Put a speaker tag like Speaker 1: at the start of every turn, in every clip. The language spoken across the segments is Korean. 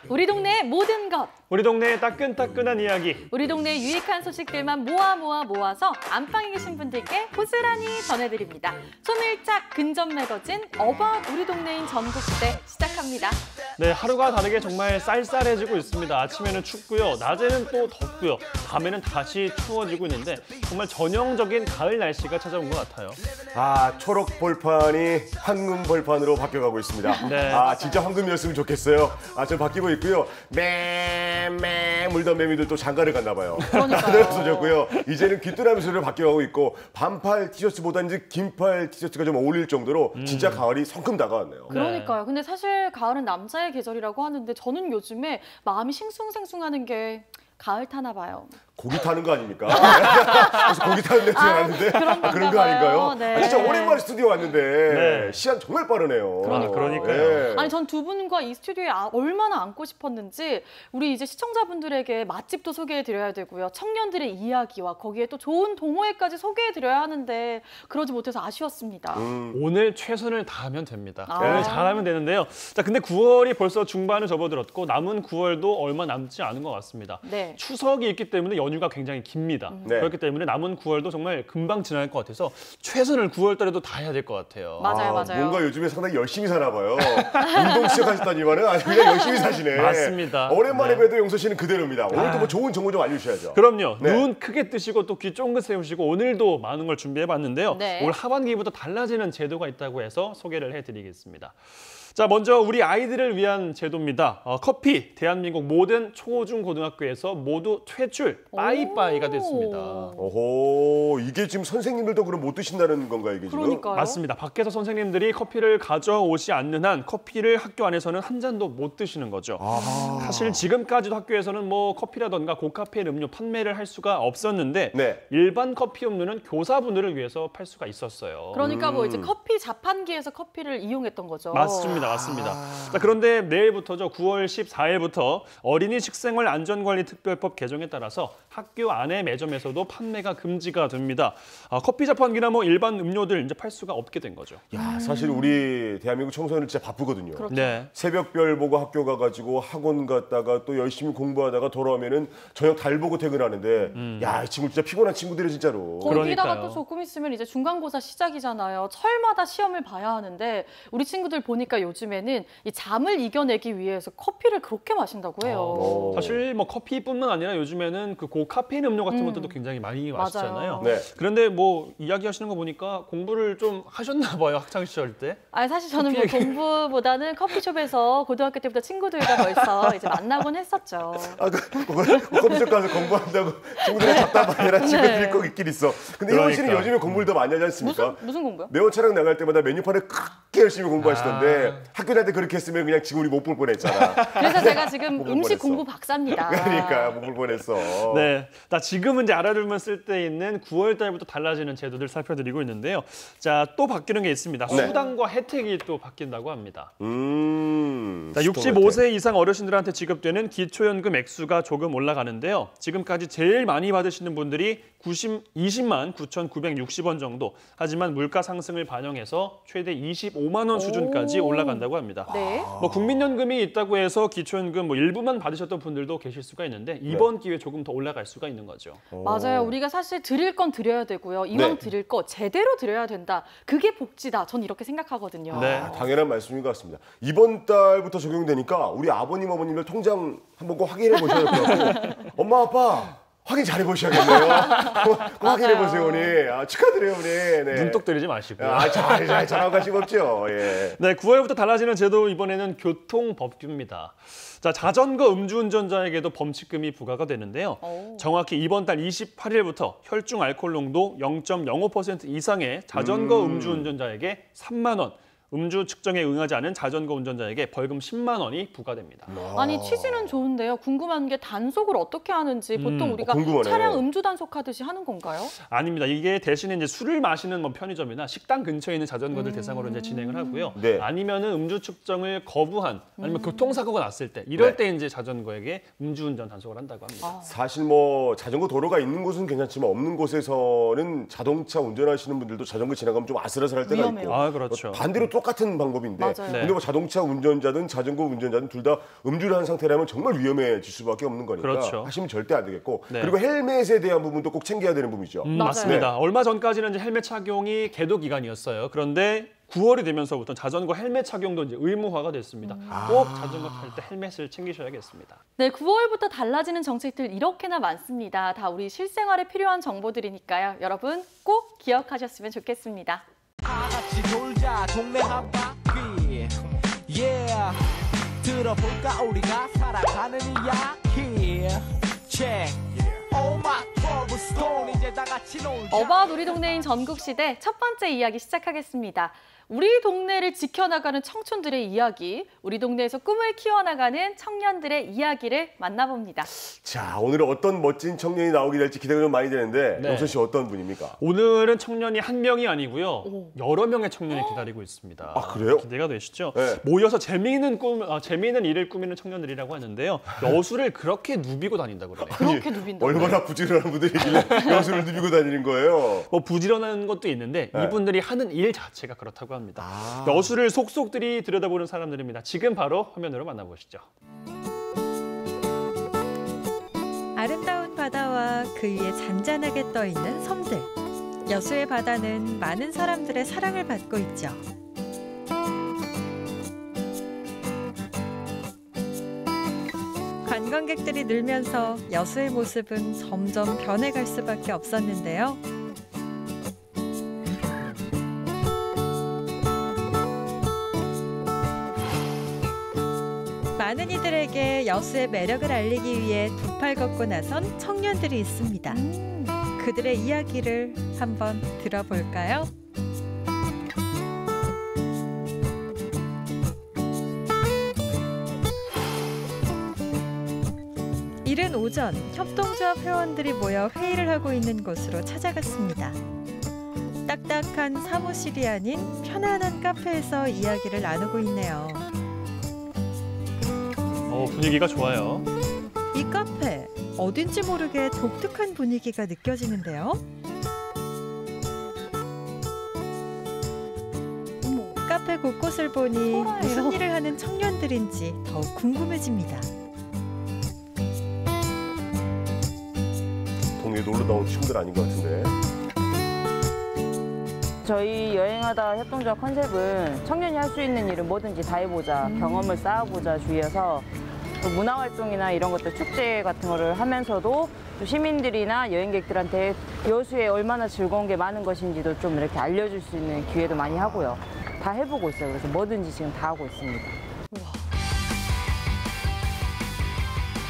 Speaker 1: 우리 동네의 모든 것.
Speaker 2: 우리 동네의 따끈따끈한 이야기.
Speaker 1: 우리 동네의 유익한 소식들만 모아서 안방에 계신 분들께 고스란히 전해드립니다. 소밀착 근접 매거진 어바웃 우리 동네인 전국시대 시작합니다.
Speaker 2: 네, 하루가 다르게 정말 쌀쌀해지고 있습니다. 아침에는 춥고요, 낮에는 또 덥고요, 밤에는 다시 추워지고 있는데 정말 전형적인 가을 날씨가 찾아온 것 같아요.
Speaker 3: 초록 벌판이 황금 벌판으로 바뀌어가고 있습니다.
Speaker 2: 네.
Speaker 3: 진짜 황금이었으면 좋겠어요. 저 바뀌고 있고요. 맹맹 물던 매미들 또 장가를 갔나 봐요.
Speaker 1: 그러니까요.
Speaker 3: 없어졌고요. 이제는 귀뚜라미 소리로 바뀌어가고 있고 반팔 티셔츠보다는 이제 긴팔 티셔츠가 좀 어울릴 정도로 진짜 가을이 성큼 다가왔네요.
Speaker 1: 그러니까요. 근데 사실 가을은 남자의 계절이라고 하는데 저는 요즘에 마음이 싱숭생숭하는 게 가을 타나 봐요.
Speaker 3: 고기 타는 거 아닙니까? 그래서 고기 타는 냄새가 나는데 그런 거 아닌가요?
Speaker 1: 네.
Speaker 3: 진짜 오랜만에 스튜디오 왔는데
Speaker 2: 네.
Speaker 3: 시간 정말 빠르네요.
Speaker 2: 그러니까요.
Speaker 1: 아니 전 두 분과 이 스튜디오에 얼마나 앉고 싶었는지 우리 이제 시청자분들에게 맛집도 소개해드려야 되고요. 청년들의 이야기와 거기에 또 좋은 동호회까지 소개해드려야 하는데 그러지 못해서 아쉬웠습니다.
Speaker 2: 오늘 최선을 다하면 됩니다. 오늘 잘하면 되는데요. 자, 근데 9월이 벌써 중반을 접어들었고 남은 9월도 얼마 남지 않은 것 같습니다.
Speaker 1: 네.
Speaker 2: 추석이 있기 때문에 연휴가 굉장히 깁니다.
Speaker 3: 네.
Speaker 2: 그렇기 때문에 남은 9월도 정말 금방 지날 것 같아서 최선을 9월 달에도 다해야 될 것 같아요.
Speaker 1: 맞아요.
Speaker 3: 뭔가 요즘에 상당히 열심히 사나 봐요. 운동 시작하셨다니만은 아주 그냥 열심히 사시네.
Speaker 2: 맞습니다.
Speaker 3: 오랜만에
Speaker 2: 네.
Speaker 3: 봬도 용서 씨는 그대로입니다. 오늘도 뭐 좋은 정보 좀 알려주셔야죠.
Speaker 2: 그럼요.
Speaker 3: 네.
Speaker 2: 눈 크게 뜨시고 또 귀 쫑긋 세우시고 오늘도 많은 걸 준비해봤는데요.
Speaker 1: 네.
Speaker 2: 올 하반기부터 달라지는 제도가 있다고 해서 소개를 해드리겠습니다. 자, 먼저 우리 아이들을 위한 제도입니다. 커피, 대한민국 모든 초, 중, 고등학교에서 모두 퇴출, 빠이빠이가 됐습니다.
Speaker 3: 오호, 이게 지금 선생님들도 그럼 못 드신다는 건가요, 이게 지금?
Speaker 1: 그러니까요.
Speaker 2: 맞습니다. 밖에서 선생님들이 커피를 가져오지 않는 한 커피를 학교 안에서는 한 잔도 못 드시는 거죠. 사실 지금까지도 학교에서는 뭐 커피라던가 고카페인 음료 판매를 할 수가 없었는데
Speaker 3: 네.
Speaker 2: 일반 커피 음료는 교사분들을 위해서 팔 수가 있었어요.
Speaker 1: 그러니까 뭐 이제 커피 자판기에서 커피를 이용했던 거죠.
Speaker 2: 맞습니다. 자, 그런데 내일부터죠. 9월 14일부터 어린이 식생활 안전관리 특별법 개정에 따라서 학교 안에 매점에서도 판매가 금지가 됩니다. 커피 자판기나 뭐 일반 음료들 이제 팔 수가 없게 된 거죠.
Speaker 3: 사실 우리 대한민국 청소년들 진짜 바쁘거든요.
Speaker 1: 그렇죠.
Speaker 2: 네.
Speaker 3: 새벽별 보고 학교 가가지고 학원 갔다가 또 열심히 공부하다가 돌아오면은 저녁 달 보고 퇴근하는데 이 친구 진짜 피곤한 친구들이 진짜로.
Speaker 1: 거기다가
Speaker 2: 그러니까요.
Speaker 1: 또 조금 있으면 이제 중간고사 시작이잖아요. 철마다 시험을 봐야 하는데 우리 친구들 보니까 요즘에는 이 잠을 이겨내기 위해서 커피를 그렇게 마신다고 해요.
Speaker 2: 사실 뭐 커피뿐만 아니라 요즘에는 그 고카페인 음료 같은 것들도 굉장히 많이 마시잖아요.
Speaker 3: 네.
Speaker 2: 그런데 뭐 이야기하시는 거 보니까 공부를 좀 하셨나 봐요. 학창 시절 때.
Speaker 1: 아니 사실 저는 뭐 공부보다는 커피숍에서 고등학교 때부터 친구들과 벌써 이제 만나곤 했었죠.
Speaker 3: 컴퓨터 가서 공부한다고 친구들이 답답하게라 친구들이 꼭 있긴 있어. 근데 이원 씨는
Speaker 2: 그러니까.
Speaker 3: 요즘에 공부를 더 많이 하지 않습니까?
Speaker 1: 무슨 공부요?
Speaker 3: 네온 촬영 나갈 때마다 메뉴판을 그렇게 열심히 공부하시던데 학교 다닐 때 그렇게 했으면 그냥 지금 우리 못 볼 뻔했잖아.
Speaker 1: 그래서 제가 지금
Speaker 3: 못 볼
Speaker 1: 음식
Speaker 3: 뻔했어.
Speaker 1: 공부 박사입니다.
Speaker 3: 그러니까 못 볼 뻔했어.
Speaker 2: 네, 나 지금은 이제 알아두면 쓸데있는 9월 달부터 달라지는 제도들 살펴드리고 있는데요. 자, 또 바뀌는 게 있습니다.
Speaker 3: 네.
Speaker 2: 수당과 혜택이 또 바뀐다고 합니다. 자,
Speaker 3: 수당
Speaker 2: 65세 이상 어르신들한테 지급되는 기초연금 액수가 조금 올라가는데요. 지금까지 제일 많이 받으시는 분들이 20만 9,960원 정도. 하지만 물가 상승을 반영해서 최대 25만 원 수준까지 올라간다고 합니다.
Speaker 1: 네.
Speaker 2: 뭐 국민연금이 있다고 해서 기초연금 뭐 일부만 받으셨던 분들도 계실 수가 있는데 이번 기회에 조금 더 올라갈 수가 있는 거죠.
Speaker 1: 맞아요. 우리가 사실 드릴 건 드려야 되고요. 이왕
Speaker 3: 네.
Speaker 1: 드릴 거 제대로 드려야 된다. 그게 복지다. 전 이렇게 생각하거든요.
Speaker 2: 네.
Speaker 3: 당연한 말씀인 것 같습니다. 이번 달부터 적용되니까 우리 아버님 어머님들 통장 한번 꼭 확인해 보셔야 될 것 같고 엄마 아빠 확인 잘 해보셔야겠네요. 꼭 확인해 보세요, 어머니. 축하드려요, 어머니. 네.
Speaker 2: 눈독 들이지 마시고요.
Speaker 3: 잘하고 가시고 없죠. 예.
Speaker 2: 네, 9월부터 달라지는 제도 이번에는 교통법규입니다. 자, 자전거 음주운전자에게도 범칙금이 부과가 되는데요. 정확히 이번 달 28일부터 혈중 알코올 농도 0.05% 이상의 자전거 음주운전자에게 3만 원, 음주 측정에 응하지 않은 자전거 운전자에게 벌금 10만 원이 부과됩니다.
Speaker 1: 아니 취지는 좋은데요. 궁금한 게 단속을 어떻게 하는지 보통 우리가
Speaker 3: 궁금하네.
Speaker 1: 차량 음주 단속하듯이 하는 건가요?
Speaker 2: 아닙니다. 이게 대신에 이제 술을 마시는 뭐 편의점이나 식당 근처에 있는 자전거들 대상으로 이제 진행을 하고요.
Speaker 3: 네.
Speaker 2: 아니면은 음주 측정을 거부한 아니면 교통사고가 났을 때 이럴 때 이제 자전거에게 음주운전 단속을 한다고 합니다.
Speaker 3: 사실 뭐 자전거 도로가 있는 곳은 괜찮지만 없는 곳에서는 자동차 운전하시는 분들도 자전거 지나가면 좀 아슬아슬할 때가
Speaker 1: 위험해요.
Speaker 3: 있고
Speaker 2: 아, 그렇죠.
Speaker 3: 반대로 또 똑같은 방법인데
Speaker 1: 맞아요.
Speaker 3: 근데 뭐 자동차 운전자든 자전거 운전자든 둘 다 음주를 한 상태라면 정말 위험해질 수밖에 없는 거니까
Speaker 2: 그렇죠.
Speaker 3: 하시면 절대 안 되겠고
Speaker 2: 네.
Speaker 3: 그리고 헬멧에 대한 부분도 꼭 챙겨야 되는 부분이죠.
Speaker 2: 맞습니다. 얼마 전까지는 이제 헬멧 착용이 계도 기간이었어요. 그런데 9월이 되면서부터 자전거 헬멧 착용도 이제 의무화가 됐습니다. 꼭 자전거 탈 때 헬멧을 챙기셔야겠습니다.
Speaker 1: 네, 9월부터 달라지는 정책들 이렇게나 많습니다. 다 우리 실생활에 필요한 정보들이니까요. 여러분 꼭 기억하셨으면 좋겠습니다.
Speaker 4: 다 같이 놀자 동네 한 바퀴 yeah 들어볼까 우리가 살아가는 이야기 check oh my trouble stone 이제 다 같이 놀자
Speaker 1: 어바웃 우리 동네인 전국시대 첫 번째 이야기 시작하겠습니다. 우리 동네를 지켜나가는 청춘들의 이야기, 우리 동네에서 꿈을 키워나가는 청년들의 이야기를 만나봅니다.
Speaker 3: 자, 오늘은 어떤 멋진 청년이 나오게 될지 기대가 좀 많이 되는데
Speaker 2: 네.
Speaker 3: 영선 씨 어떤 분입니까?
Speaker 2: 오늘은 청년이 한 명이 아니고요. 여러 명의 청년이 기다리고 있습니다.
Speaker 3: 아, 그래요?
Speaker 2: 기대가 되시죠?
Speaker 3: 네.
Speaker 2: 모여서 재미있는 일을 꾸미는 청년들이라고 하는데요. 여수를 그렇게 누비고 다닌다고 그래요.
Speaker 1: 그렇게 누빈다.
Speaker 3: 얼마나 부지런한 분들이길래 여수를 누비고 다니는 거예요?
Speaker 2: 뭐 부지런한 것도 있는데
Speaker 3: 네.
Speaker 2: 이분들이 하는 일 자체가 그렇다고 합니다.
Speaker 3: 아.
Speaker 2: 여수를 속속들이 들여다보는 사람들입니다. 지금 바로 화면으로 만나보시죠.
Speaker 5: 아름다운 바다와 그 위에 잔잔하게 떠있는 섬들. 여수의 바다는 많은 사람들의 사랑을 받고 있죠. 관광객들이 늘면서 여수의 모습은 점점 변해갈 수밖에 없었는데요. 많은 이들에게 여수의 매력을 알리기 위해 두 팔 걷고 나선 청년들이 있습니다. 그들의 이야기를 한번 들어볼까요? 이른 오전 협동조합 회원들이 모여 회의를 하고 있는 곳으로 찾아갔습니다. 딱딱한 사무실이 아닌 편안한 카페에서 이야기를 나누고 있네요.
Speaker 2: 분위기가 좋아요.
Speaker 5: 이 카페 어딘지 모르게 독특한 분위기가 느껴지는데요. 카페 곳곳을 보니
Speaker 1: 소라예요.
Speaker 5: 무슨 일을 하는 청년들인지 더욱 궁금해집니다.
Speaker 3: 동네에 놀러 나온 친구들 아닌 것 같은데.
Speaker 6: 저희 여행하다 협동조합 컨셉은 청년이 할 수 있는 일은 뭐든지 다 해보자, 경험을 쌓아보자 주의여서 또 문화활동이나 이런 것들 축제 같은 거를 하면서도 또 시민들이나 여행객들한테 여수에 얼마나 즐거운 게 많은 것인지도 좀 이렇게 알려줄 수 있는 기회도 많이 하고요. 다 해보고 있어요. 그래서 뭐든지 지금 다 하고 있습니다.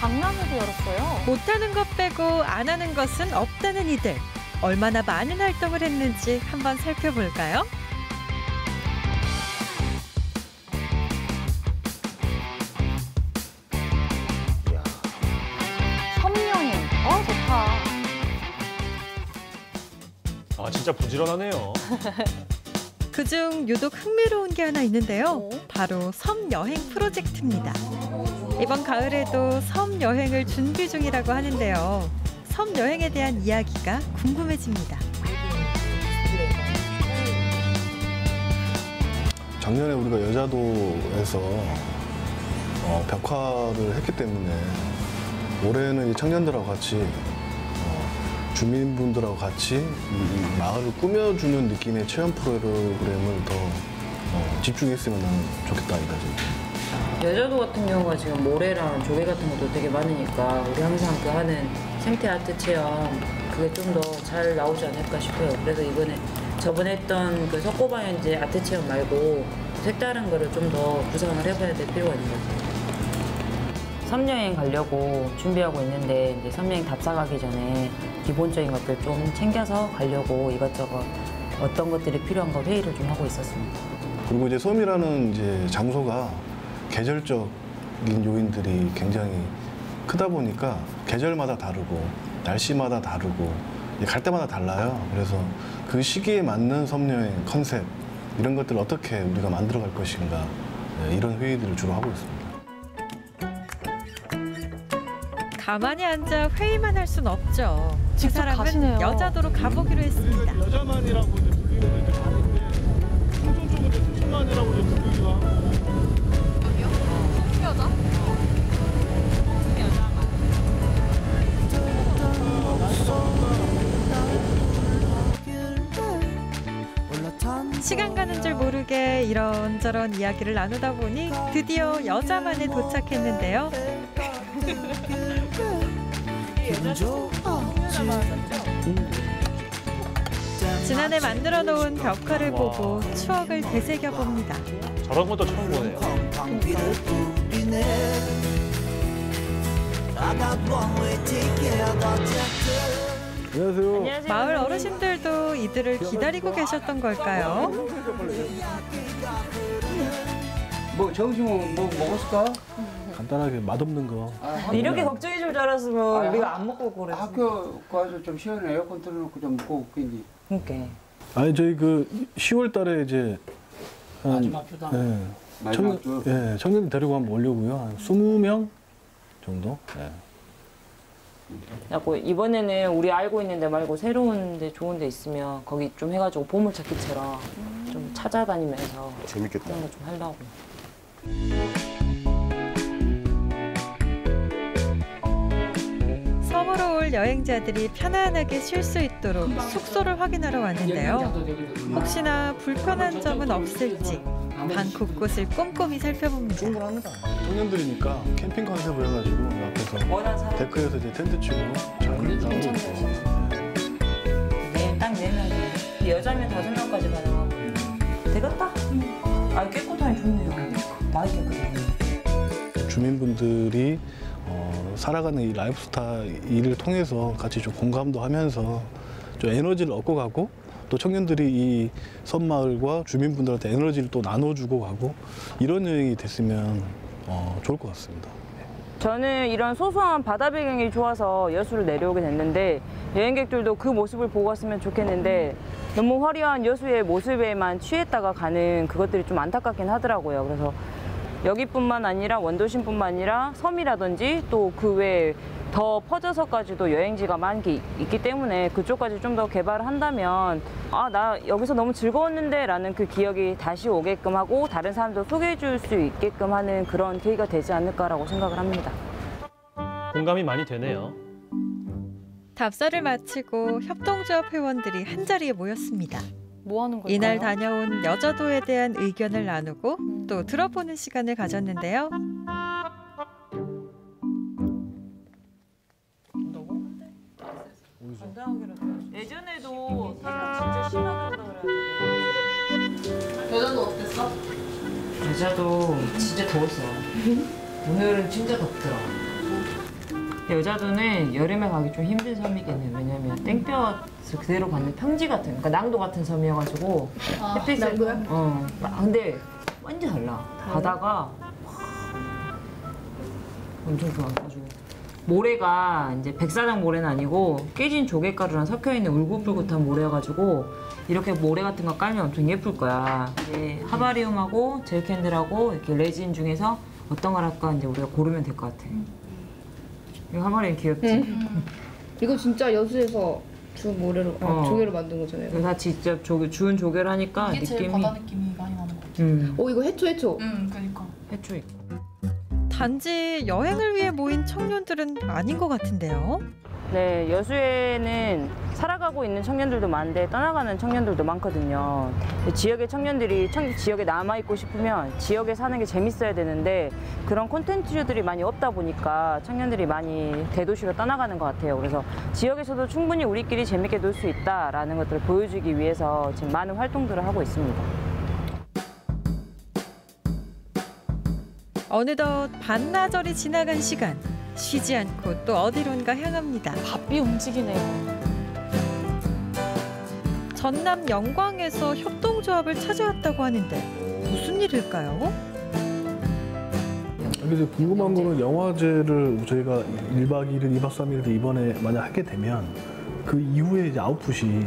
Speaker 1: 박람회도 열었어요.
Speaker 5: 못하는 것 빼고 안 하는 것은 없다는 이들. 얼마나 많은 활동을 했는지 한번 살펴볼까요?
Speaker 1: 섬여행. 좋다.
Speaker 2: 진짜 부지런하네요.
Speaker 5: 그중 유독 흥미로운 게 하나 있는데요.
Speaker 1: 오.
Speaker 5: 바로 섬 여행 프로젝트입니다. 이번 가을에도 섬 여행을 준비 중이라고 하는데요. 섬 여행에 대한 이야기가 궁금해집니다.
Speaker 7: 작년에 우리가 여자도에서 벽화를 했기 때문에 올해는 이 청년들하고 같이 주민분들하고 같이 이 마을을 꾸며주는 느낌의 체험 프로그램을 더 집중했으면 좋겠다 이거죠.
Speaker 6: 여자도 같은 경우가 지금 모래랑 조개 같은 것도 되게 많으니까 우리 항상 그 하는 생태 아트 체험 그게 좀 더 잘 나오지 않을까 싶어요. 그래서 이번에 저번에 했던 그 석고방현재 아트 체험 말고 색다른 거를 좀 더 구상을 해봐야 될 필요가 있는 것 같아요. 섬여행 가려고 준비하고 있는데 이제 섬여행 답사 가기 전에 기본적인 것들 좀 챙겨서 가려고 이것저것 어떤 것들이 필요한가 회의를 좀 하고 있었습니다.
Speaker 7: 그리고 이제 섬이라는 이제 장소가 계절적인 요인들이 굉장히 크다 보니까 계절마다 다르고 날씨마다 다르고 갈 때마다 달라요. 그래서 그 시기에 맞는 섬여행 컨셉 이런 것들을 어떻게 우리가 만들어갈 것인가 이런 회의들을 주로 하고 있습니다.
Speaker 5: 가만히 앉아 회의만 할 순 없죠. 그
Speaker 1: 직접
Speaker 5: 사람은
Speaker 1: 가시네요.
Speaker 5: 여자도로 가보기로 했습니다.
Speaker 8: 여자만이라고 이제 불리는 애들 가는데 충동적으로 10만
Speaker 7: 여자만이라고 이제 여기가.
Speaker 5: 시간 가는 줄 모르게 이런저런 이야기를 나누다 보니 드디어 여자만에 도착했는데요. 지난해 만들어 놓은 벽화를 보고 추억을 되새겨 봅니다.
Speaker 2: 저런 것도 처음 보네요.
Speaker 7: 안녕하세요.
Speaker 5: 마을 어르신들도 이들을 기다리고 계셨던 걸까요?
Speaker 8: 뭐 점심은 뭐 먹었을까?
Speaker 7: 간단하게 맛없는 거.
Speaker 6: 이렇게 걱정해 줄 줄 알았으면 우리가 안 먹고 그랬어.
Speaker 8: 학교 가서 좀 시원해 에어컨 틀어놓고 좀 먹고 괜히
Speaker 6: 그러니까.
Speaker 7: 아니 저희 그 10월 달에 이제
Speaker 8: 마지막 교당.
Speaker 7: 예,
Speaker 8: 마지막 주.
Speaker 7: 청년 데리고 한번 오려고요. 한 20명 정도. 예.
Speaker 6: 그래갖고 이번에는 우리 알고 있는 데 말고 새로운 데 좋은 데 있으면 거기 좀 해가지고 보물찾기처럼 좀 찾아다니면서
Speaker 3: 재밌겠다.
Speaker 6: 그런 거 좀 하려고.
Speaker 5: 섬으로 올 여행자들이 편안하게 쉴 수 있도록 숙소를 확인하러 왔는데요. 혹시나 불편한 점은 없을지 방 곳곳을 꼼꼼히 살펴봅니다.
Speaker 7: 청년들이니까 캠핑 컨셉을 해가지고 앞에서
Speaker 6: 원한 사람
Speaker 7: 데크에서 이제 텐트 치고 잘 나오고 있고.
Speaker 6: 딱 4명인데 여자면 5명까지 가능하고 되겠다? 아 깨끗하니 좋네요. 많이 깨끗하네.
Speaker 7: 주민분들이 살아가는 이 라이프스타일 일을 통해서 같이 좀 공감도 하면서 좀 에너지를 얻고 가고 또 청년들이 이 섬마을과 주민분들한테 에너지를 또 나눠주고 가고 이런 여행이 됐으면 좋을 것 같습니다.
Speaker 6: 저는 이런 소소한 바다 배경이 좋아서 여수를 내려오게 됐는데 여행객들도 그 모습을 보고 갔으면 좋겠는데 너무 화려한 여수의 모습에만 취했다가 가는 그것들이 좀 안타깝긴 하더라고요. 그래서 여기뿐만 아니라 원도심뿐만 아니라 섬이라든지 또 그 외에 더 퍼져서까지도 여행지가 많이 있기 때문에 그쪽까지 좀 더 개발을 한다면 아, 나 여기서 너무 즐거웠는데 라는 그 기억이 다시 오게끔 하고 다른 사람도 소개해 줄 수 있게끔 하는 그런 계기가 되지 않을까라고 생각을 합니다.
Speaker 2: 공감이 많이 되네요.
Speaker 5: 답사를 마치고 협동조합 회원들이 한자리에 모였습니다.
Speaker 1: 뭐 하는 걸까요?
Speaker 5: 이날 다녀온 여자도에 대한 의견을 나누고 또 들어보는 시간을 가졌는데요.
Speaker 6: 예전에도 진짜 심하게 한다 그래가지고
Speaker 1: 여자도 어땠어?
Speaker 6: 여자도 진짜 더웠어. 오늘은 진짜 덥더라. 여자도는 여름에 가기 좀 힘든 섬이겠네. 왜냐면 땡볕을 그대로 받는 평지 같은, 그러니까 낭도 같은 섬이어가지고 햇빛을
Speaker 1: 낭도야?
Speaker 6: 근데 완전 달라. 바다가 엄청 좋아. 가지고 모래가 이제 백사장 모래는 아니고 깨진 조개가루랑 섞여 있는 울긋불긋한 모래여가지고 이렇게 모래 같은 거 깔면 엄청 예쁠 거야. 이제 하바리움하고 젤캔들하고 이렇게 레진 중에서 어떤 걸 할까 이제 우리가 고르면 될 것 같아. 이거 하바리움 귀엽지?
Speaker 9: 이거 진짜 여수에서 주 모래로 조개로 만든 거잖아요.
Speaker 6: 이거 다 직접 주운 조개를 하니까
Speaker 1: 이게 제일
Speaker 6: 느낌이
Speaker 1: 바다 느낌이 많이 나는 것 같아.
Speaker 9: 이거 해초.
Speaker 1: 그러니까.
Speaker 6: 해초 있고.
Speaker 5: 단지 여행을 위해 모인 청년들은 아닌 것 같은데요.
Speaker 6: 네, 여수에는 살아가고 있는 청년들도 많은데 떠나가는 청년들도 많거든요. 지역의 청년들이 지역에 남아있고 싶으면 지역에 사는 게 재밌어야 되는데 그런 콘텐츠들이 많이 없다 보니까 청년들이 많이 대도시로 떠나가는 것 같아요. 그래서 지역에서도 충분히 우리끼리 재밌게 놀 수 있다라는 것들을 보여주기 위해서 지금 많은 활동들을 하고 있습니다.
Speaker 5: 어느덧 반나절이 지나간 시간. 쉬지 않고 또 어디론가 향합니다.
Speaker 1: 바삐 움직이네요.
Speaker 5: 전남 영광에서 협동조합을 찾아왔다고 하는데 무슨 일일까요?
Speaker 7: 그래서 궁금한 거는 영화제를 저희가 1박 2일, 2박 3일을 이번에 만약 하게 되면 그 이후에 이제 아웃풋이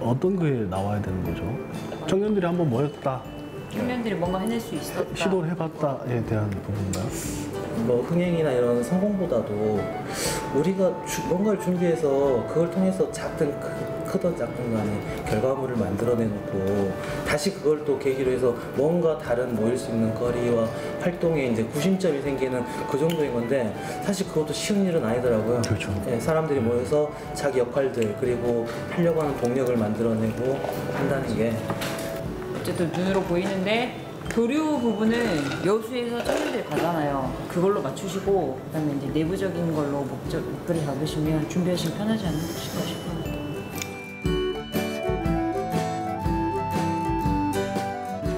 Speaker 7: 어떤 거에 나와야 되는 거죠? 청년들이 한번 모였다,
Speaker 6: 청년들이 뭔가 해낼 수 있었다.
Speaker 7: 시도를 해봤다에 대한 부분인가요?
Speaker 10: 뭐 흥행이나 이런 성공보다도 우리가 뭔가를 준비해서 그걸 통해서 작든 크던 작든 간에 결과물을 만들어내놓고 다시 그걸 또 계기로 해서 뭔가 다른 모일 수 있는 거리와 활동에 이제 구심점이 생기는 그 정도인 건데 사실 그것도 쉬운 일은 아니더라고요.
Speaker 7: 그렇죠.
Speaker 10: 예, 사람들이 모여서 자기 역할들 그리고 하려고 하는 동력을 만들어내고 한다는 게
Speaker 6: 어쨌든 눈으로 보이는데 교류 부분은 여수에서 청년들이 가잖아요. 그걸로 맞추시고 그다음에 이제 내부적인 걸로 목표를 잡으시면 준비하시면 편하지 않을까 싶어요.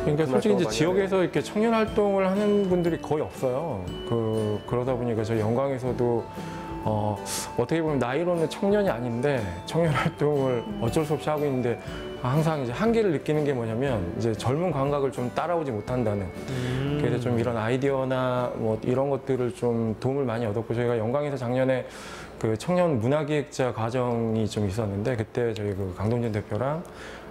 Speaker 11: 그러니까 솔직히 이제 지역에서 이렇게 청년 활동을 하는 분들이 거의 없어요. 그러다 보니까 저 영광에서도 어떻게 보면 나이로는 청년이 아닌데 청년 활동을 어쩔 수 없이 하고 있는데 항상 이제 한계를 느끼는 게 뭐냐면 이제 젊은 감각을 좀 따라오지 못한다는. 그래서 좀 이런 아이디어나 뭐 이런 것들을 좀 도움을 많이 얻었고 저희가 영광에서 작년에 그 청년 문화기획자 과정이 좀 있었는데 그때 저희 그 강동진 대표랑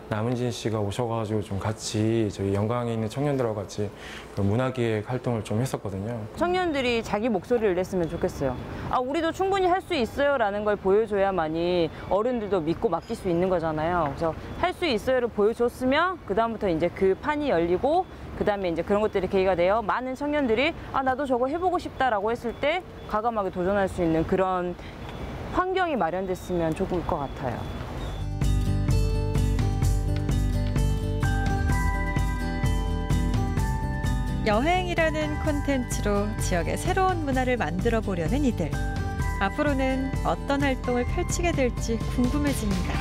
Speaker 11: 남은진 씨가 오셔가지고 좀 같이 저희 영광에 있는 청년들하고 같이 그 문화기획 활동을 좀 했었거든요.
Speaker 6: 청년들이 자기 목소리를 냈으면 좋겠어요. 아, 우리도 충분히 할 수 있어요라는 걸 보여줘야만이 어른들도 믿고 맡길 수 있는 거잖아요. 그래서 할 수 있어요를 보여줬으면 그다음부터 이제 그 판이 열리고 그다음에 이제 그런 것들이 계기가 돼요. 많은 청년들이 아, 나도 저거 해보고 싶다라고 했을 때 과감하게 도전할 수 있는 그런 환경이 마련됐으면 좋을 것 같아요.
Speaker 5: 여행이라는 콘텐츠로 지역의 새로운 문화를 만들어 보려는 이들. 앞으로는 어떤 활동을 펼치게 될지 궁금해집니다.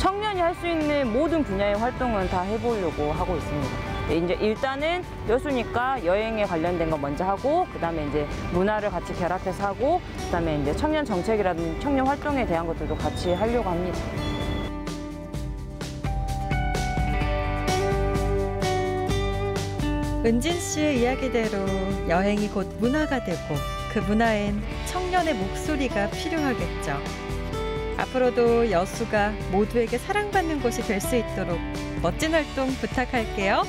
Speaker 6: 청년이 할 수 있는 모든 분야의 활동은 다 해보려고 하고 있습니다. 이제 일단은 여수니까 여행에 관련된 거 먼저 하고 그다음에 이제 문화를 같이 결합해서 하고 그다음에 이제 청년 정책이라든지 청년 활동에 대한 것들도 같이 하려고 합니다.
Speaker 5: 은진 씨의 이야기대로 여행이 곧 문화가 되고 그 문화엔 청년의 목소리가 필요하겠죠. 앞으로도 여수가 모두에게 사랑받는 곳이 될 수 있도록 멋진 활동 부탁할게요.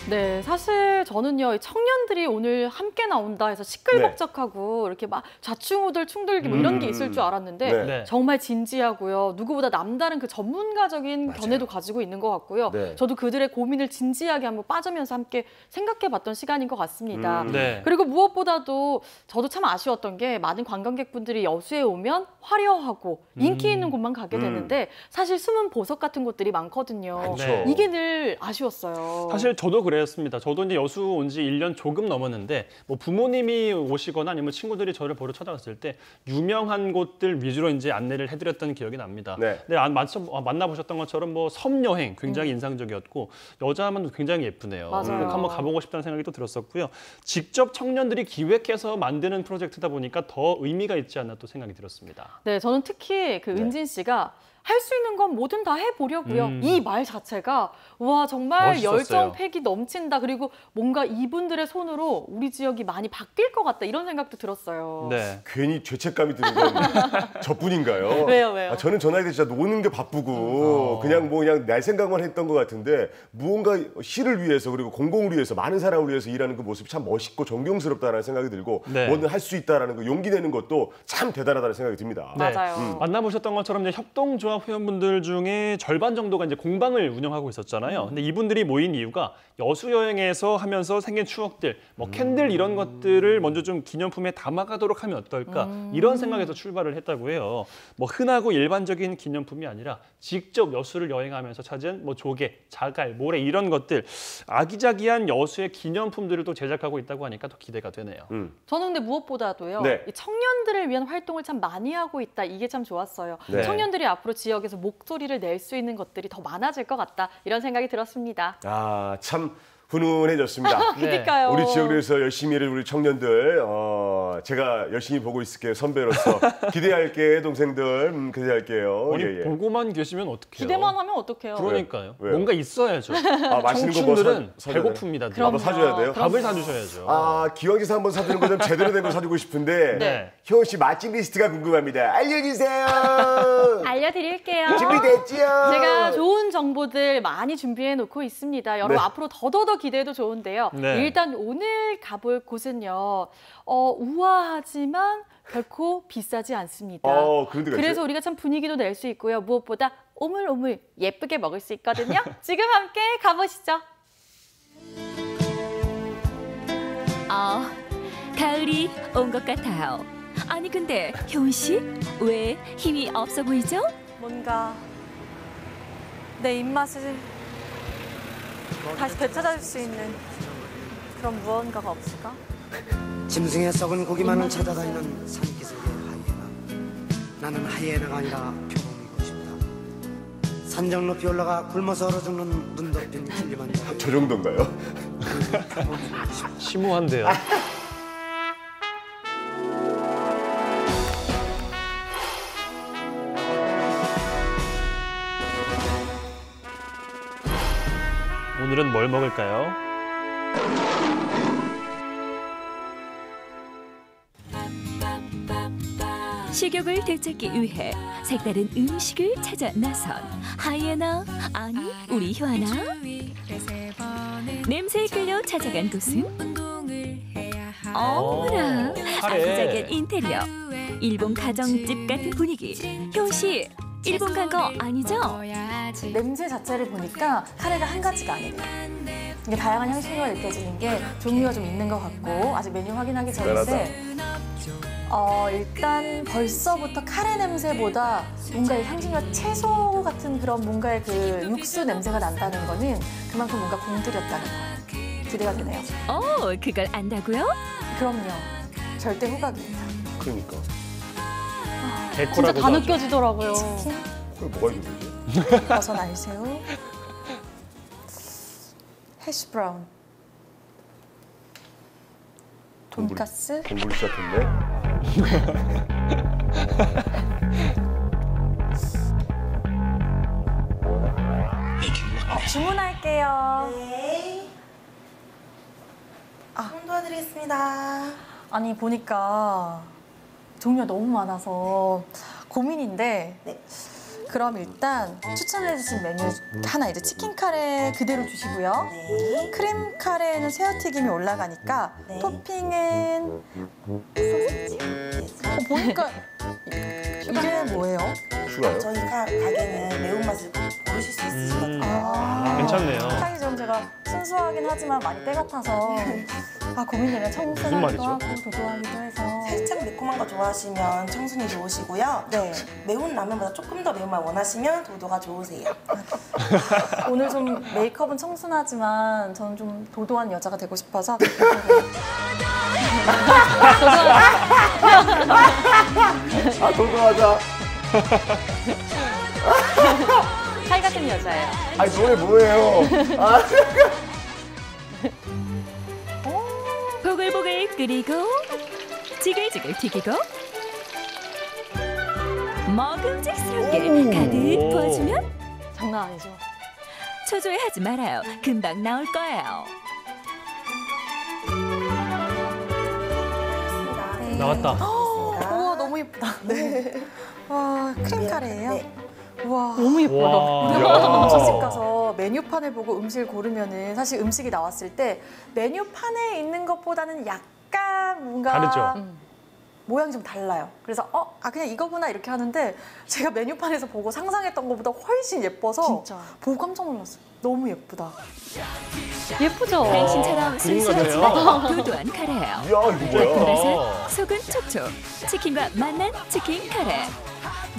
Speaker 1: 네, 사실 저는요, 이 청년들이 오늘 함께 나온다 해서 시끌벅적하고 이렇게 막 좌충우돌 충돌기 뭐 이런 게 있을 줄 알았는데
Speaker 2: 네.
Speaker 1: 정말 진지하고요. 누구보다 남다른 그 전문가적인
Speaker 3: 맞아요.
Speaker 1: 견해도 가지고 있는 것 같고요.
Speaker 3: 네.
Speaker 1: 저도 그들의 고민을 진지하게 한번 빠지면서 함께 생각해봤던 시간인 것 같습니다.
Speaker 2: 네.
Speaker 1: 그리고 무엇보다도 저도 참 아쉬웠던 게 많은 관광객분들이 여수에 오면 화려하고 인기 있는 곳만 가게 되는데 사실 숨은 보석 같은 곳들이 많거든요.
Speaker 3: 많죠.
Speaker 1: 이게 늘 아쉬웠어요.
Speaker 2: 사실 저도 그랬습니다. 저도 이제 여수 온 지 1년 조금 넘었는데 뭐 부모님이 오시거나 아니면 친구들이 저를 보러 찾아왔을 때 유명한 곳들 위주로 이제 안내를 해드렸던 기억이 납니다.
Speaker 3: 네.
Speaker 2: 근데 만나보셨던 것처럼 뭐 섬 여행 굉장히 인상적이었고 여자만 굉장히 예쁘네요.
Speaker 1: 맞아요.
Speaker 2: 꼭 한번 가보고 싶다는 생각이 또 들었었고요. 직접 청년들이 기획해서 만드는 프로젝트다 보니까 더 의미가 있지 않나 또 생각이 들었습니다.
Speaker 1: 네, 저는 특히 그 은진 씨가 할 수 있는 건 뭐든 다 해보려고요. 이 말 자체가 와 정말
Speaker 2: 멋있었어요.
Speaker 1: 열정 패기 넘친다. 그리고 뭔가 이분들의 손으로 우리 지역이 많이 바뀔 것 같다. 이런 생각도 들었어요.
Speaker 2: 네.
Speaker 3: 괜히 죄책감이 드는 건 저뿐인가요?
Speaker 1: 왜요?
Speaker 3: 아, 저는 저 나이 때 진짜 노는 게 바쁘고 그냥 날 생각만 했던 것 같은데 무언가 시를 위해서 그리고 공공을 위해서 많은 사람을 위해서 일하는 그 모습이 참 멋있고 존경스럽다는 생각이 들고
Speaker 2: 네.
Speaker 3: 뭐든 할 수 있다라는 그 용기 내는 것도 참 대단하다는 생각이 듭니다.
Speaker 2: 네.
Speaker 1: 맞아요.
Speaker 2: 만나보셨던 것처럼 이제 협동조합 회원분들 중에 절반 정도가 이제 공방을 운영하고 있었잖아요. 근데 이분들이 모인 이유가 여수 여행에서 하면서 생긴 추억들, 뭐 캔들 이런 것들을 먼저 좀 기념품에 담아가도록 하면 어떨까 이런 생각에서 출발을 했다고 해요. 뭐 흔하고 일반적인 기념품이 아니라 직접 여수를 여행하면서 찾은 뭐 조개, 자갈, 모래 이런 것들 아기자기한 여수의 기념품들을 또 제작하고 있다고 하니까 더 기대가 되네요.
Speaker 1: 저는 근데 무엇보다도요.
Speaker 3: 네.
Speaker 1: 이 청년들을 위한 활동을 참 많이 하고 있다. 이게 참 좋았어요.
Speaker 3: 네.
Speaker 1: 청년들이 앞으로 지역에서 목소리를 낼 수 있는 것들이 더 많아질 것 같다. 이런 생각이 들었습니다.
Speaker 3: 아, 참 훈훈해졌습니다.
Speaker 1: 그러니까요.
Speaker 3: 우리 지역을 위해서 열심히 일을 우리 청년들 제가 열심히 보고 있을게요. 선배로서 기대할게 동생들 기대할게요.
Speaker 2: 아니
Speaker 3: 예, 예.
Speaker 2: 보고만 계시면 어떡해요?
Speaker 1: 기대만 하면 어떡해요?
Speaker 2: 그러니까요.
Speaker 3: 왜요?
Speaker 2: 뭔가 있어야죠.
Speaker 3: 아, 맛있는 거 뭐
Speaker 2: 청춘들은
Speaker 3: 사줘야 되나?
Speaker 2: 배고픕니다.
Speaker 1: 그럼요.
Speaker 3: 뭐 사줘야 돼요?
Speaker 2: 밥을 사주셔야죠.
Speaker 3: 아, 기왕에서 한번 사주는 거 좀 제대로 된 거 사주고 싶은데
Speaker 2: 네.
Speaker 3: 효은 씨 맛집 리스트가 궁금합니다. 알려주세요.
Speaker 1: 알려드릴게요.
Speaker 3: 준비됐지요?
Speaker 1: 제가 좋은 정보들 많이 준비해 놓고 있습니다. 여러분
Speaker 3: 네.
Speaker 1: 앞으로 더더더 기대해도 좋은데요.
Speaker 2: 네.
Speaker 1: 일단 오늘 가볼 곳은요. 우아하지만 결코 비싸지 않습니다.
Speaker 3: 그런 데가
Speaker 1: 그래서
Speaker 3: 있어요?
Speaker 1: 우리가 참 분위기도 낼 수 있고요. 무엇보다 오물오물 예쁘게 먹을 수 있거든요. 지금 함께 가보시죠.
Speaker 12: 가을이 온 것 같아요. 아니 근데 효은 씨? 왜 힘이 없어 보이죠?
Speaker 1: 뭔가 내 입맛을 다시 되찾아줄 수 있는 그런 무언가가 없을까?
Speaker 13: 짐승의 썩은 고기만을 찾아다니는 산기슭의 하이에나. 나는 하이에나가 아니라 표범이고 싶다. 산정 높이 올라가 굶어서 얼어 죽는 눈 덮인 길리만자로.
Speaker 3: 저 정도인가요?
Speaker 2: 심오한데요. 오늘은 뭘 먹을까요?
Speaker 12: 식욕을 되찾기 위해 색다른 음식을 찾아 나선 하이에나, 아니 우리 효아나. 냄새에 끌려 찾아간 곳은 어머나, 아기자기한 인테리어, 일본 가정집 같은 분위기. 효은 씨, 일본 간 거 아니죠?
Speaker 1: 냄새 자체를 보니까 카레가 한 가지가 아니에요. 이게 다양한 향신료가 느껴지는 게 종류가 좀 있는 것 같고, 아직 메뉴 확인하기 전인데 일단 벌써부터 카레 냄새보다 뭔가 이 향신료 채소 같은 그런 뭔가의 그 육수 냄새가 난다는 거는 그만큼 뭔가 공들였다는 거예요. 기대가 되네요.
Speaker 12: 그걸 안다고요?
Speaker 1: 그럼요. 절대 후각입니다.
Speaker 3: 그러니까.
Speaker 1: 진짜 다 느껴지더라고요.
Speaker 3: 그게 뭐가 있는 거지?
Speaker 1: 버섯 알새우, 해시 브라운, 돈가스.
Speaker 3: 공부를 시작했네.
Speaker 1: 주문할게요.
Speaker 14: 네. 도와드리겠습니다.
Speaker 1: 아니 보니까 종류가 너무 많아서 고민인데 그럼 일단 추천해 주신 메뉴 하나 이제 치킨 카레 그대로 주시고요. 크림 카레에는 새우튀김이 올라가니까 토핑은 소시지. 보니까 이게 뭐예요?
Speaker 14: 저희 가게는 매운맛을 고르실 수 있으시거든요.
Speaker 2: 괜찮네요.
Speaker 1: 사실 좀 제가 순수하긴 하지만 많이 때 같아서 고민되네요. 청순하기도 하고 도도하기도 해서.
Speaker 14: 살짝 매콤한 거 좋아하시면 청순이 좋으시고요. 매운 라면보다 조금 더 매운맛 원하시면 도도가 좋으세요.
Speaker 1: 오늘 좀 메이크업은 청순하지만 저는 좀 도도한 여자가 되고 싶어서
Speaker 3: 도도하자.
Speaker 1: 살 같은 여자예요.
Speaker 3: 아니 노래 뭐예요?
Speaker 12: 보글보글 끓이고 지글지글 튀기고 먹음직스럽게 가득 부어주면
Speaker 1: 장난 아니죠.
Speaker 12: 초조해하지 말아요. 금방 나올 거예요.
Speaker 2: 나왔다.
Speaker 1: 우와 너무 예쁘다. 와 크림 카레예요? 우와
Speaker 2: 너무 예쁘다.
Speaker 1: 우리가 보통 음식집 가서 메뉴판을 보고 음식을 고르면은 사실 음식이 나왔을 때 메뉴판에 있는 것보다는 약간 뭔가
Speaker 2: 다르죠.
Speaker 1: 모양이 좀 달라요. 그래서 그냥 이거구나 이렇게 하는데 제가 메뉴판에서 보고 상상했던 것보다 훨씬 예뻐서 보고 깜짝 놀랐어요. 너무 예쁘다. 예쁘죠?
Speaker 12: 당신처럼 쓸쓸하지만 도도한 카레예요.
Speaker 3: 뭐야?
Speaker 12: 속은 촉촉, 치킨과 맛난 치킨 카레,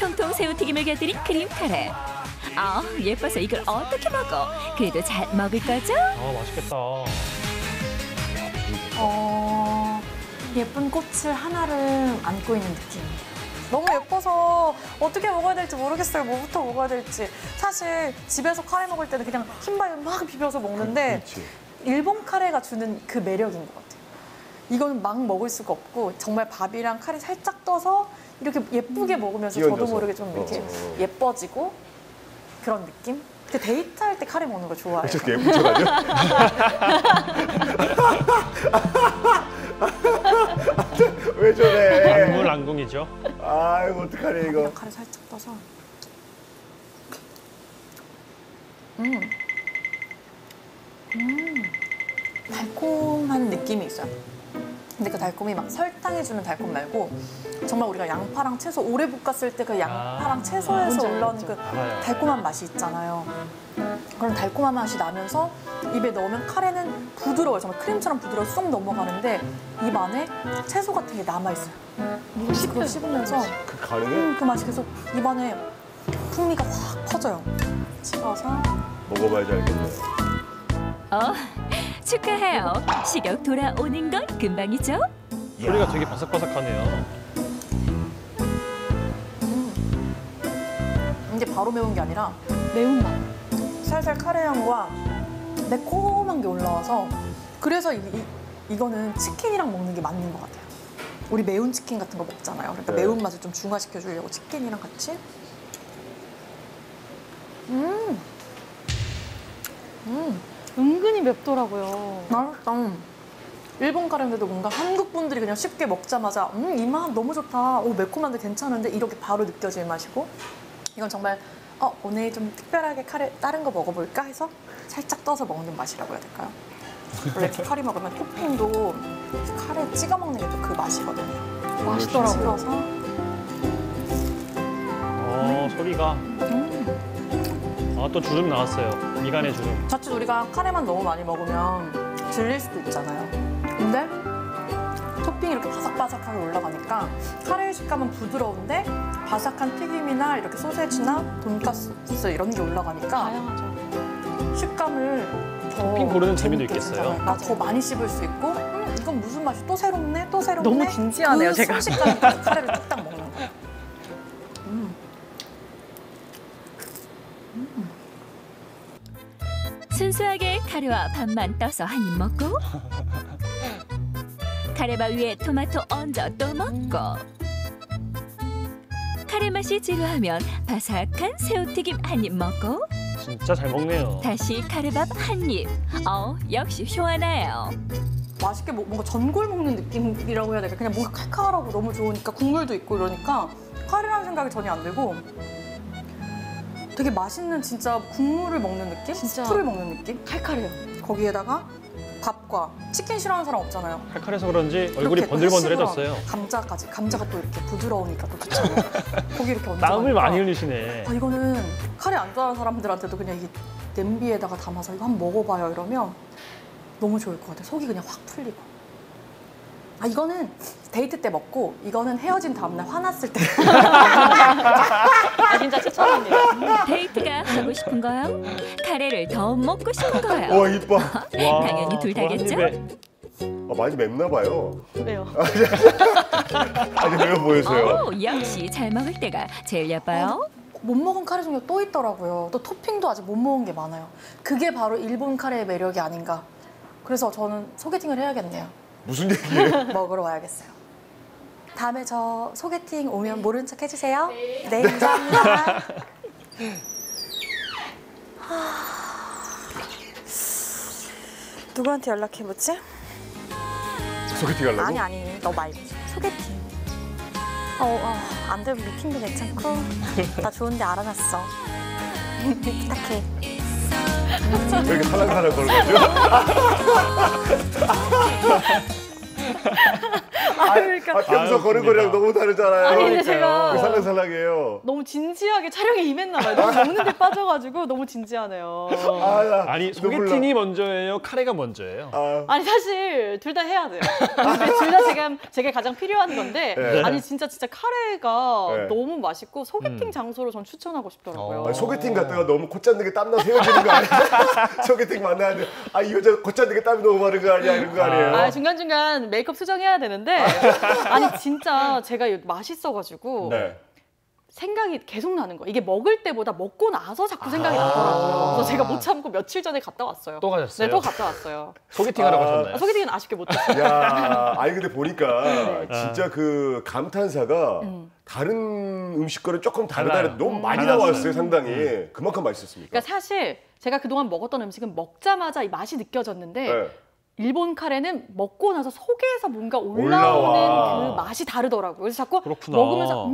Speaker 12: 통통 새우튀김을 곁들인 크림 카레. 예뻐서 이걸 어떻게 먹어? 그래도 잘 먹을 거죠?
Speaker 2: 맛있겠다.
Speaker 1: 예쁜 꽃을 하나를 안고 있는 느낌이에요. 너무 예뻐서 어떻게 먹어야 될지 모르겠어요. 뭐부터 먹어야 될지. 사실 집에서 카레 먹을 때는 그냥 흰밥에 막 비벼서 먹는데 일본 카레가 주는 그 매력인 것 같아요. 이거는 막 먹을 수가 없고 정말 밥이랑 카레 살짝 떠서 이렇게 예쁘게 먹으면서 저도 모르게 좀 이렇게 예뻐지고 그런 느낌? 그 데이트할 때 카레 먹는 거 좋아해요.
Speaker 3: 저렇게 예쁜 척 아니야? 왜 저래?
Speaker 2: 안궁안궁이죠.
Speaker 3: 아이고 어떡하래 이거.
Speaker 1: 카레 살짝 떠서.
Speaker 15: 느낌이 있어요. 근데 그 달콤이 막 설탕이 주는 달콤 말고 정말 우리가 양파랑 채소 오래 볶았을 때 그 양파랑 채소에서 올라오는 그 달콤한 맛이 있잖아요. 그런 달콤한 맛이 나면서 입에 넣으면 카레는 부드러워요. 정말 크림처럼 부드러워 쏙 넘어가는데 입 안에 채소 같은 게 남아있어요. 그걸 씹으면서 그 맛이 계속 입 안에 풍미가 확 퍼져요. 찍어서
Speaker 3: 먹어봐야지 알겠네요.
Speaker 12: 축하해요. 식욕 돌아오는 건 금방이죠?
Speaker 2: 소리가 되게 바삭바삭하네요.
Speaker 15: 이게 바로 매운 게 아니라 매운맛. 살살 카레 향과 매콤한 게 올라와서 그래서 이거는 치킨이랑 먹는 게 맞는 것 같아요. 우리 매운 치킨 같은 거 먹잖아요. 그러니까 매운맛을 좀 중화시켜 주려고 치킨이랑 같이.
Speaker 1: 은근히 맵더라고요.
Speaker 15: 맛있다. 일본 카레인데도 뭔가 한국 분들이 그냥 쉽게 먹자마자 이 맛 너무 좋다. 오, 매콤한데 괜찮은데 이렇게 바로 느껴질 맛이고 이건 정말 오늘 좀 특별하게 카레 다른 거 먹어볼까 해서 살짝 떠서 먹는 맛이라고 해야 될까요? 원래 이렇게 카레 먹으면 토핑도 카레 찍어 먹는 게 또 그 맛이거든요.
Speaker 1: 맛있더라고요.
Speaker 15: 찍어서
Speaker 2: 소리가. 또 주름 나왔어요. 미간에 주름.
Speaker 15: 자칫 우리가 카레만 너무 많이 먹으면 질릴 수도 있잖아요. 근데 토핑이 이렇게 바삭바삭하게 올라가니까 카레의 식감은 부드러운데 바삭한 튀김이나 이렇게 소세지나 돈가스 이런 게 올라가니까
Speaker 1: 다양하죠.
Speaker 15: 식감을
Speaker 2: 토핑 고르는 재미도 있겠어요.
Speaker 15: 더 많이 씹을 수 있고 이건 무슨 맛이 또 새롭네 또 새롭네
Speaker 1: 너무 진지하네요,
Speaker 15: 그
Speaker 1: 제가.
Speaker 15: 순식간에 카레를 뚝딱 먹는 거예요.
Speaker 12: 순수하게 카레와 밥만 떠서 한 입 먹고 카레밥 위에 토마토 얹어 또 먹고 카레 맛이 지루하면 바삭한 새우튀김 한 입 먹고
Speaker 2: 진짜 잘 먹네요.
Speaker 12: 다시 카레밥 한 입. 역시 효하나요.
Speaker 15: 맛있게 뭔가 전골 먹는 느낌이라고 해야 될까? 그냥 뭔가 칼칼하고 너무 좋으니까 국물도 있고 이러니까 카레라는 생각이 전혀 안 들고 되게 맛있는 진짜 국물을 먹는 느낌?
Speaker 1: 진짜
Speaker 15: 스프를 먹는 느낌?
Speaker 1: 칼칼해요.
Speaker 15: 거기에다가 밥과 치킨 싫어하는 사람 없잖아요.
Speaker 2: 칼칼해서 그런지 얼굴이
Speaker 15: 이렇게 또
Speaker 2: 번들번들해졌어요.
Speaker 15: 해시브랑 감자까지. 감자가 또 이렇게 부드러우니까 또 좋잖아요. 고기 이렇게 얹어.
Speaker 2: 땀을 많이 흘리시네.
Speaker 15: 이거는 카레 안 좋아하는 사람들한테도 그냥 이 냄비에다가 담아서 이거 한번 먹어봐요 이러면 너무 좋을 것 같아요. 속이 그냥 확 풀리고. 이거는 데이트 때 먹고 이거는 헤어진 다음날 화났을 때.
Speaker 1: 진짜 추천합니다.
Speaker 12: 데이트가 하고 싶은 거요? 카레를 더 먹고 싶은 거요?
Speaker 3: 와 이뻐.
Speaker 12: 당연히 둘 다겠죠?
Speaker 3: 많이 맵나 봐요.
Speaker 1: 왜요?
Speaker 3: 아니 매워 보여서요.
Speaker 12: 역시 잘 먹을 때가 제일 예뻐요.
Speaker 15: 못 먹은 카레 종류 또 있더라고요. 또 토핑도 아직 못 먹은 게 많아요. 그게 바로 일본 카레의 매력이 아닌가. 그래서 저는 소개팅을 해야겠네요.
Speaker 3: 무슨 얘기예요?
Speaker 15: 먹으러 와야겠어요. 다음에 저 소개팅 오면 모른 척 해주세요. 네, 감사합니다. 누구한테 연락해보지?
Speaker 3: 소개팅 하려고?
Speaker 15: 아니, 너 말고. 소개팅. 안 되면 미팅도 괜찮고. 나 좋은데 알아놨어. 부탁해.
Speaker 3: 왜 이렇게 살랑살랑 걸어가죠? 평소 거는 거랑 너무 다르잖아요.
Speaker 1: 아니, 근데 제가
Speaker 3: 살랑살랑해요.
Speaker 1: 너무 진지하게 촬영에 임했나 봐요. 너무 먹는 데 빠져가지고 너무 진지하네요.
Speaker 2: 아니 소개팅이 먼저예요? 카레가 먼저예요?
Speaker 1: 아니 사실 둘 다 해야 돼요. 근데 둘 다 지금 제게 가장 필요한 건데
Speaker 3: 네.
Speaker 1: 아니 진짜 카레가
Speaker 3: 네.
Speaker 1: 너무 맛있고 소개팅 장소로 전 추천하고 싶더라고요.
Speaker 3: 소개팅 갔다가 너무 콧잔는 게 땀나서 헤어지는 거 아니야? 소개팅 만나는데 이 여자 콧잔는 게 땀이 너무 많은 거 아니야? 이런 거 아니에요?
Speaker 1: 중간중간 메이크업 수정해야 되는데 아니 진짜 제가 맛있어가지고
Speaker 3: 네.
Speaker 1: 생각이 계속 나는 거예요. 이게 먹을 때보다 먹고 나서 자꾸 생각이 나더라고요. 그래서 제가 못 참고 며칠 전에 갔다 왔어요.
Speaker 2: 또 가셨어요?
Speaker 1: 네, 또 갔다 왔어요.
Speaker 2: 소개팅하러 가셨나요?
Speaker 1: 소개팅은 아쉽게 못했어요.
Speaker 3: 아니 근데 보니까 진짜 그 감탄사가 다른 음식과는 조금 다르다. 너무 많이 나왔어요, 상당히. 그만큼 맛있었습니까?
Speaker 1: 그러니까 사실 제가 그동안 먹었던 음식은 먹자마자 이 맛이 느껴졌는데 일본 카레는 먹고 나서 속에서 뭔가 올라오는
Speaker 3: 올라와.
Speaker 1: 그 맛이 다르더라고요. 그래서 자꾸
Speaker 2: 그렇구나.
Speaker 1: 먹으면서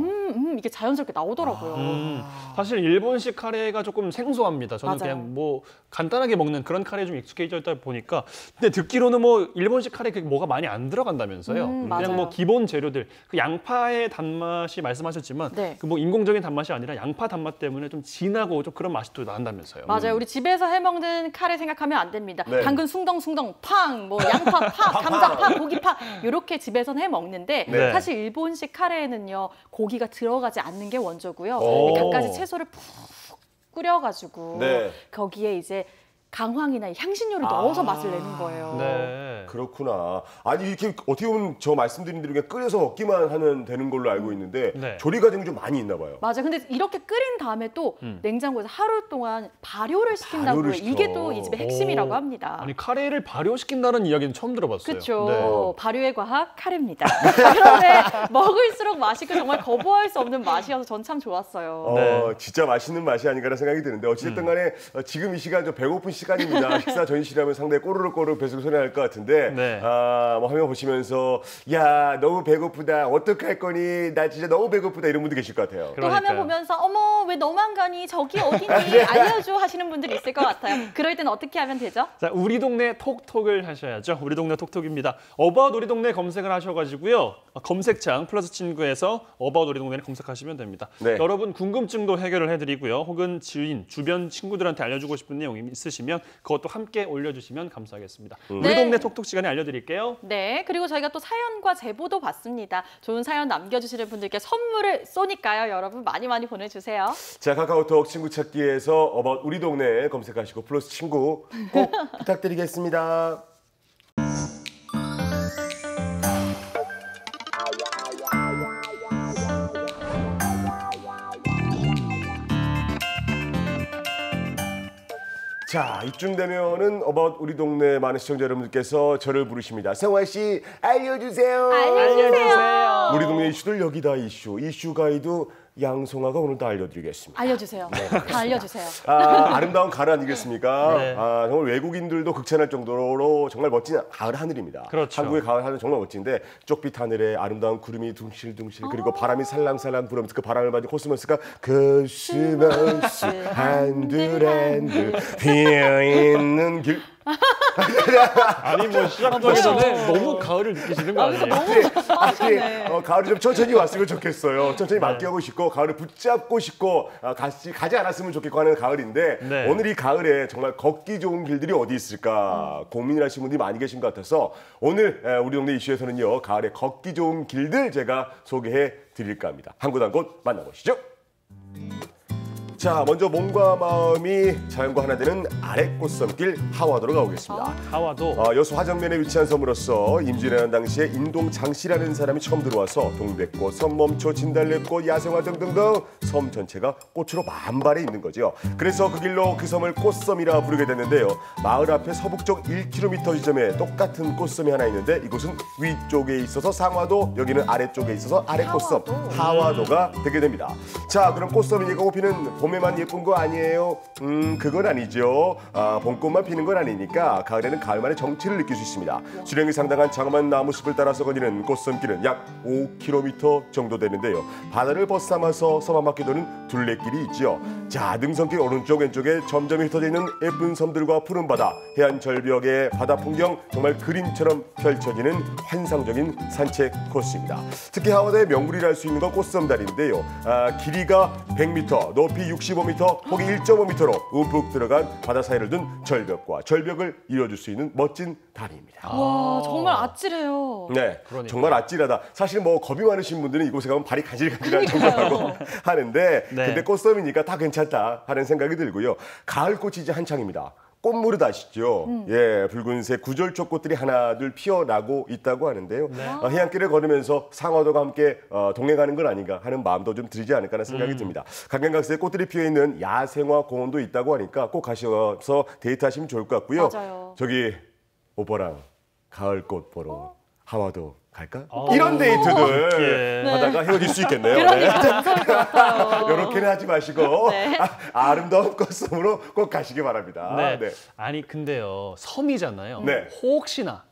Speaker 1: 이게 자연스럽게 나오더라고요.
Speaker 2: 사실 일본식 카레가 조금 생소합니다. 저는
Speaker 1: 맞아요.
Speaker 2: 그냥 뭐 간단하게 먹는 그런 카레에 좀 익숙해져 있다 보니까 근데 듣기로는 뭐 일본식 카레 그 뭐가 많이 안 들어간다면서요. 그냥
Speaker 1: 맞아요.
Speaker 2: 뭐 기본 재료들 그 양파의 단맛이 말씀하셨지만
Speaker 1: 네.
Speaker 2: 그 뭐 인공적인 단맛이 아니라 양파 단맛 때문에 좀 진하고 좀 그런 맛이 또 난다면서요.
Speaker 1: 맞아요. 우리 집에서 해먹는 카레 생각하면 안 됩니다.
Speaker 3: 네.
Speaker 1: 당근 숭덩숭덩 팡, 뭐 양파 팍, 감자 팍, 고기 팍 이렇게 집에서는 해먹는데
Speaker 2: 네.
Speaker 1: 사실 일본식 카레에는요 고기가 들어가지 않는 게 원조고요.
Speaker 3: 오.
Speaker 1: 갖가지 채소를 푹 끓여가지고
Speaker 3: 네.
Speaker 1: 거기에 이제 강황이나 향신료를 넣어서 맛을 내는 거예요.
Speaker 2: 네.
Speaker 3: 그렇구나. 아니 이렇게 어떻게 보면 저 말씀드린 대로 그냥 끓여서 먹기만 하면 되는 걸로 알고 있는데
Speaker 2: 네.
Speaker 3: 조리 과정이 좀 많이 있나 봐요.
Speaker 1: 맞아요. 근데 이렇게 끓인 다음에 또 냉장고에서 하루 동안 발효를 시킨다고요.
Speaker 3: 발효를 시켜.
Speaker 1: 이게 또 이 집의 핵심이라고
Speaker 2: 오.
Speaker 1: 합니다.
Speaker 2: 아니 카레를 발효시킨다는 이야기는 처음 들어봤어요.
Speaker 1: 그렇죠.
Speaker 2: 네.
Speaker 1: 발효의 과학 카레입니다. 그런데 먹을수록 맛있고 정말 거부할 수 없는 맛이어서 전 참 좋았어요.
Speaker 2: 네.
Speaker 3: 진짜 맛있는 맛이 아닌가라는 생각이 드는데 어찌됐든 간에 지금 이 시간 좀 배고픈 시간입니다. 식사 전시라면 상당히 꼬르륵꼬르륵 뱃속이 소리 날 것 같은데
Speaker 2: 네.
Speaker 3: 뭐 화면 보시면서 야 너무 배고프다 어떡할 거니 나 진짜 너무 배고프다 이런 분들 계실 것 같아요.
Speaker 1: 또 화면 보면서 어머 왜 너만 가니 저기 어디니 알려줘 하시는 분들이 있을 것 같아요. 그럴 때는 어떻게 하면 되죠?
Speaker 2: 자, 우리 동네 톡톡을 하셔야죠. 우리 동네 톡톡입니다. 어바웃 우리 동네 검색을 하셔가지고요. 검색창 플러스 친구에서 어바웃 우리 동네를 검색하시면 됩니다.
Speaker 3: 네.
Speaker 2: 여러분 궁금증도 해결을 해드리고요. 혹은 지인, 주변 친구들한테 알려주고 싶은 내용이 있으시면 그것도 함께 올려주시면 감사하겠습니다. 우리
Speaker 1: 네.
Speaker 2: 동네 톡톡 시간에 알려드릴게요.
Speaker 1: 네, 그리고 저희가 또 사연과 제보도 받습니다. 좋은 사연 남겨주시는 분들께 선물을 쏘니까요. 여러분 많이 많이 보내주세요.
Speaker 3: 자 카카오톡 친구 찾기에서 어바웃 우리 동네 검색하시고 플러스 친구 꼭 부탁드리겠습니다. 자, 이쯤 되면은 어바웃 우리 동네 많은 시청자 여러분들께서 저를 부르십니다. 성화 씨, 알려주세요.
Speaker 1: 알려주세요.
Speaker 3: 우리 동네 이슈들 여기다 이슈 가이드 양송아가 오늘도 알려드리겠습니다.
Speaker 1: 알려주세요. 다 알려주세요.
Speaker 3: 아름다운 가을 아니겠습니까?
Speaker 2: 네.
Speaker 3: 정말 외국인들도 극찬할 정도로 정말 멋진 가을 하늘입니다.
Speaker 2: 그렇죠.
Speaker 3: 한국의 가을 하늘 정말 멋진데 쪽빛 하늘에 아름다운 구름이 둥실둥실 그리고 바람이 살랑살랑 불어오면서 그 바람을 맞은 코스모스가 코스모스 한들한들 피어있는 길
Speaker 2: 아니 뭐 시작하기 전에 너무 가을을 느끼시는 거 아니에요?
Speaker 3: 가을이 좀 천천히 왔으면 좋겠어요. 천천히 맞게하고 싶고 가을을 붙잡고 싶고 가지 않았으면 좋겠고 하는 가을인데
Speaker 2: 네.
Speaker 3: 오늘 이 가을에 정말 걷기 좋은 길들이 어디 있을까 고민을 하시는 분들이 많이 계신 것 같아서 오늘 우리 동네 이슈에서는요 가을에 걷기 좋은 길들 제가 소개해 드릴까 합니다. 한 곳 한 곳 만나보시죠. 자, 먼저 몸과 마음이 자연과 하나 되는 아랫꽃섬길 하와도로 가보겠습니다.
Speaker 2: 하와도.
Speaker 3: 여수 화정면에 위치한 섬으로서 임진왜란 당시에 인동장씨라는 사람이 처음 들어와서 동백꽃, 섬멈초, 진달래꽃, 야생화 등등등 섬 전체가 꽃으로 만발해 있는 거죠. 그래서 그 길로 그 섬을 꽃섬이라 부르게 됐는데요. 마을 앞에 서북쪽 1km 지점에 똑같은 꽃섬이 하나 있는데 이곳은 위쪽에 있어서 상화도, 여기는 아래쪽에 있어서 아랫꽃섬 하와도가 되게 됩니다. 자, 그럼 꽃섬이 예고 피는 봄에만 예쁜 거 아니에요? 그건 아니죠. 봄꽃만 피는 건 아니니까 가을에는 가을만의 정취를 느낄 수 있습니다. 수령이 상당한 장엄한 나무숲을 따라서 거니는 꽃섬길은 약 5km 정도 되는데요. 바다를 벗삼아서 섬 한바퀴 도는 둘레길이 있지요. 자, 능선길 오른쪽 왼쪽에 점점 흩어져 있는 예쁜 섬들과 푸른 바다, 해안 절벽의 바다 풍경 정말 그림처럼 펼쳐지는 환상적인 산책 코스입니다. 특히 하와도의 명물이라 할 수 있는 건 꽃섬다리인데요. 길이가 100m, 높이 65m, 폭이 1.5m로 움푹 들어간 바다 사이를 둔 절벽과 절벽을 이뤄줄 수 있는 멋진 다리입니다.
Speaker 1: 와, 정말 아찔해요.
Speaker 3: 네, 정말 아찔하다. 사실 뭐 겁이 많으신 분들은 이곳에 가면 발이 간질간질할 정도라고 하는데
Speaker 2: 네.
Speaker 3: 근데 꽃섬이니까 다 괜찮다 하는 생각이 들고요. 가을꽃이 이제 한창입니다. 꽃무릇 아시죠? 예, 붉은색 구절초 꽃들이 하나둘 피어나고 있다고 하는데요.
Speaker 2: 네.
Speaker 3: 해안길을 걸으면서 상화도가 함께 동행하는 건 아닌가 하는 마음도 좀 들지 않을까 하는 생각이 듭니다. 각양각색의 꽃들이 피어있는 야생화 공원도 있다고 하니까 꼭 가셔서 데이트하시면 좋을 것 같고요.
Speaker 1: 맞아요.
Speaker 3: 저기 오빠랑 가을꽃 보러 하와도 갈까? 이런 데이트들
Speaker 1: 네.
Speaker 3: 하다가 헤어질 수 있겠네요.
Speaker 1: 그러니까 무서울 것 같아요.
Speaker 3: 이렇게는 하지 마시고
Speaker 1: 네.
Speaker 3: 아름다운 꽃섬으로 꼭 가시기 바랍니다.
Speaker 2: 네.
Speaker 3: 네.
Speaker 2: 아니 근데요 섬이잖아요.
Speaker 3: 네.
Speaker 2: 혹시나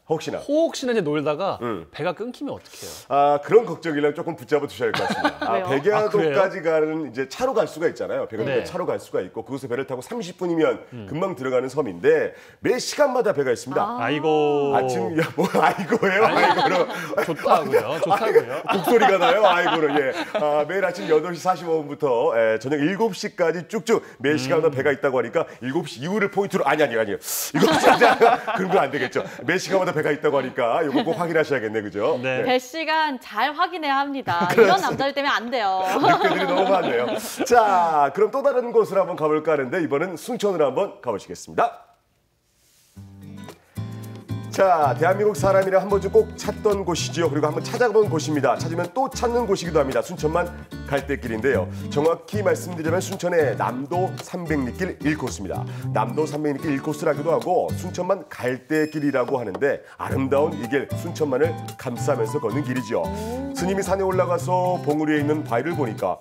Speaker 2: 이제 놀다가 배가 끊기면 어떡해요?
Speaker 3: 그런 걱정이랑 조금 붙잡아 두셔야 할 것 같습니다.
Speaker 2: 왜요?
Speaker 3: 백야도까지 가는 이제 차로 갈 수가 있잖아요. 백야도까지
Speaker 2: 네.
Speaker 3: 차로 갈 수가 있고 그곳에 배를 타고 30분이면 금방 들어가는 섬인데 매 시간마다 배가 있습니다.
Speaker 2: 아이고.
Speaker 3: 아침 아이고예요. 아이고로
Speaker 2: 좋다고요.
Speaker 3: 목소리가 나요. 아이고로 예. 매일 아침 8시 45분부터 저녁 7시까지 쭉쭉 매 시간마다 배가 있다고 하니까 7시 이후를 포인트로 아니요. 7시 그런 건 안 되겠죠. 매 시간마다 배가 있다고 하니까 이거 꼭 확인하셔야겠네, 그죠?
Speaker 2: 네.
Speaker 1: 배 시간 잘 확인해야 합니다. 이런 남자들 때문에 안 돼요.
Speaker 3: 늑대들이 너무 많네요. 자, 그럼 또 다른 곳으로 한번 가볼까 하는데 이번엔 순천으로 한번 가보시겠습니다. 자, 대한민국 사람이라 한 번쯤 꼭 찾던 곳이지요. 그리고 한번 찾아본 곳입니다. 찾으면 또 찾는 곳이기도 합니다. 순천만 갈대길인데요. 정확히 말씀드리면 순천의 남도 300리길 1코스입니다. 남도 300리길 1코스라기도 하고 순천만 갈대길이라고 하는데 아름다운 이 길 순천만을 감싸면서 걷는 길이죠. 스님이 산에 올라가서 봉우리에 있는 바위를 보니까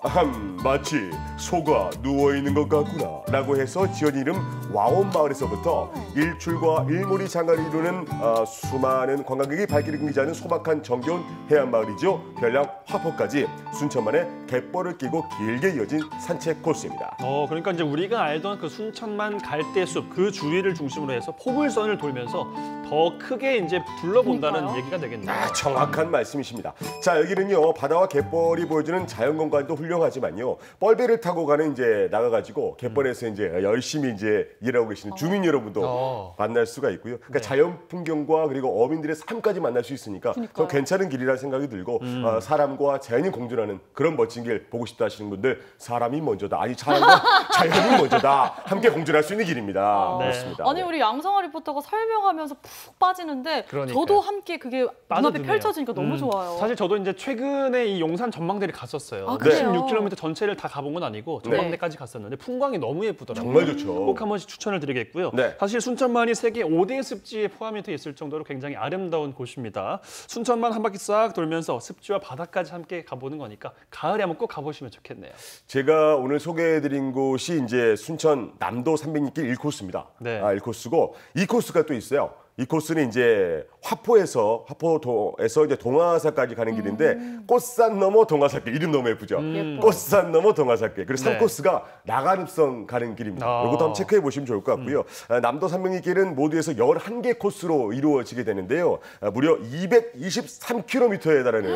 Speaker 3: 마치 소가 누워있는 것 같구나 라고 해서 지은 이름 와온마을에서부터 일출과 일몰이 장을 이루는 수많은 관광객이 발길을 끊기지 않은 소박한 정겨운 해안마을이죠. 별량 화포까지 순천만의 갯벌을 끼고 길게 이어진 산책 코스입니다.
Speaker 2: 그러니까 이제 우리가 알던 그 순천만 갈대숲 그 주위를 중심으로 해서 포물선을 돌면서 더 크게 이제 둘러본다는
Speaker 1: 그러니까요.
Speaker 2: 얘기가 되겠네요.
Speaker 3: 정확한 말씀이십니다. 자, 여기는요 바다와 갯벌이 보여주는 자연공간도 훌륭하지만요 뻘배를 타고 가는 이제 나가가지고 갯벌에서 이제 열심히 이제 일하고 계시는 주민 여러분도 만날 수가 있고요. 그러니까 자연 풍경과 그리고 어민들의 삶까지 만날 수 있으니까 더 괜찮은 길이라 생각이 들고 사람과 자연이 공존하는 그런 멋진 길 보고 싶다 하시는 분들 사람이 먼저다. 아니 사람과 자연이 먼저다. 함께 공존할 수 있는 길입니다. 그렇습니다.
Speaker 1: 아니 우리 양성아 리포터가 설명하면서 푹 빠지는데
Speaker 2: 그러니까요.
Speaker 1: 저도 함께 그게 눈앞에
Speaker 2: 빠져드네요.
Speaker 1: 펼쳐지니까 너무 좋아요.
Speaker 2: 사실 저도 이제 최근에 이 용산 전망대를 갔었어요.
Speaker 1: 아, 그래요?
Speaker 2: 16km 전체를 다 가본 건 아니고 전망대까지 갔었는데 풍광이 너무 예쁘더라고요.
Speaker 3: 정말 좋죠.
Speaker 2: 꼭 한 번씩 추천을 드리겠고요. 사실 순천만이 세계 5대 습지에 포함이 돼 있을 정도로 굉장히 아름다운 곳입니다. 순천만 한 바퀴 싹 돌면서 습지와 바다까지 함께 가보는 거니까 가을에 한번 꼭 가보시면 좋겠네요.
Speaker 3: 제가 오늘 소개해드린 곳이 이제 순천 남도 300리길 1코스입니다. 1코스고 이 코스가 또 있어요. 이 코스는 이제 화포도에서 이제 동화사까지 가는 길인데 꽃산 넘어 동화사길 이름 너무 예쁘죠. 꽃산 넘어 동화사길 그리고 3코스가 나간읍성 가는 길입니다. 이것도 한번 체크해 보시면 좋을 것 같고요. 남도 300리길은 모두 해서 11개 코스로 이루어지게 되는데요. 무려 223km에 달하는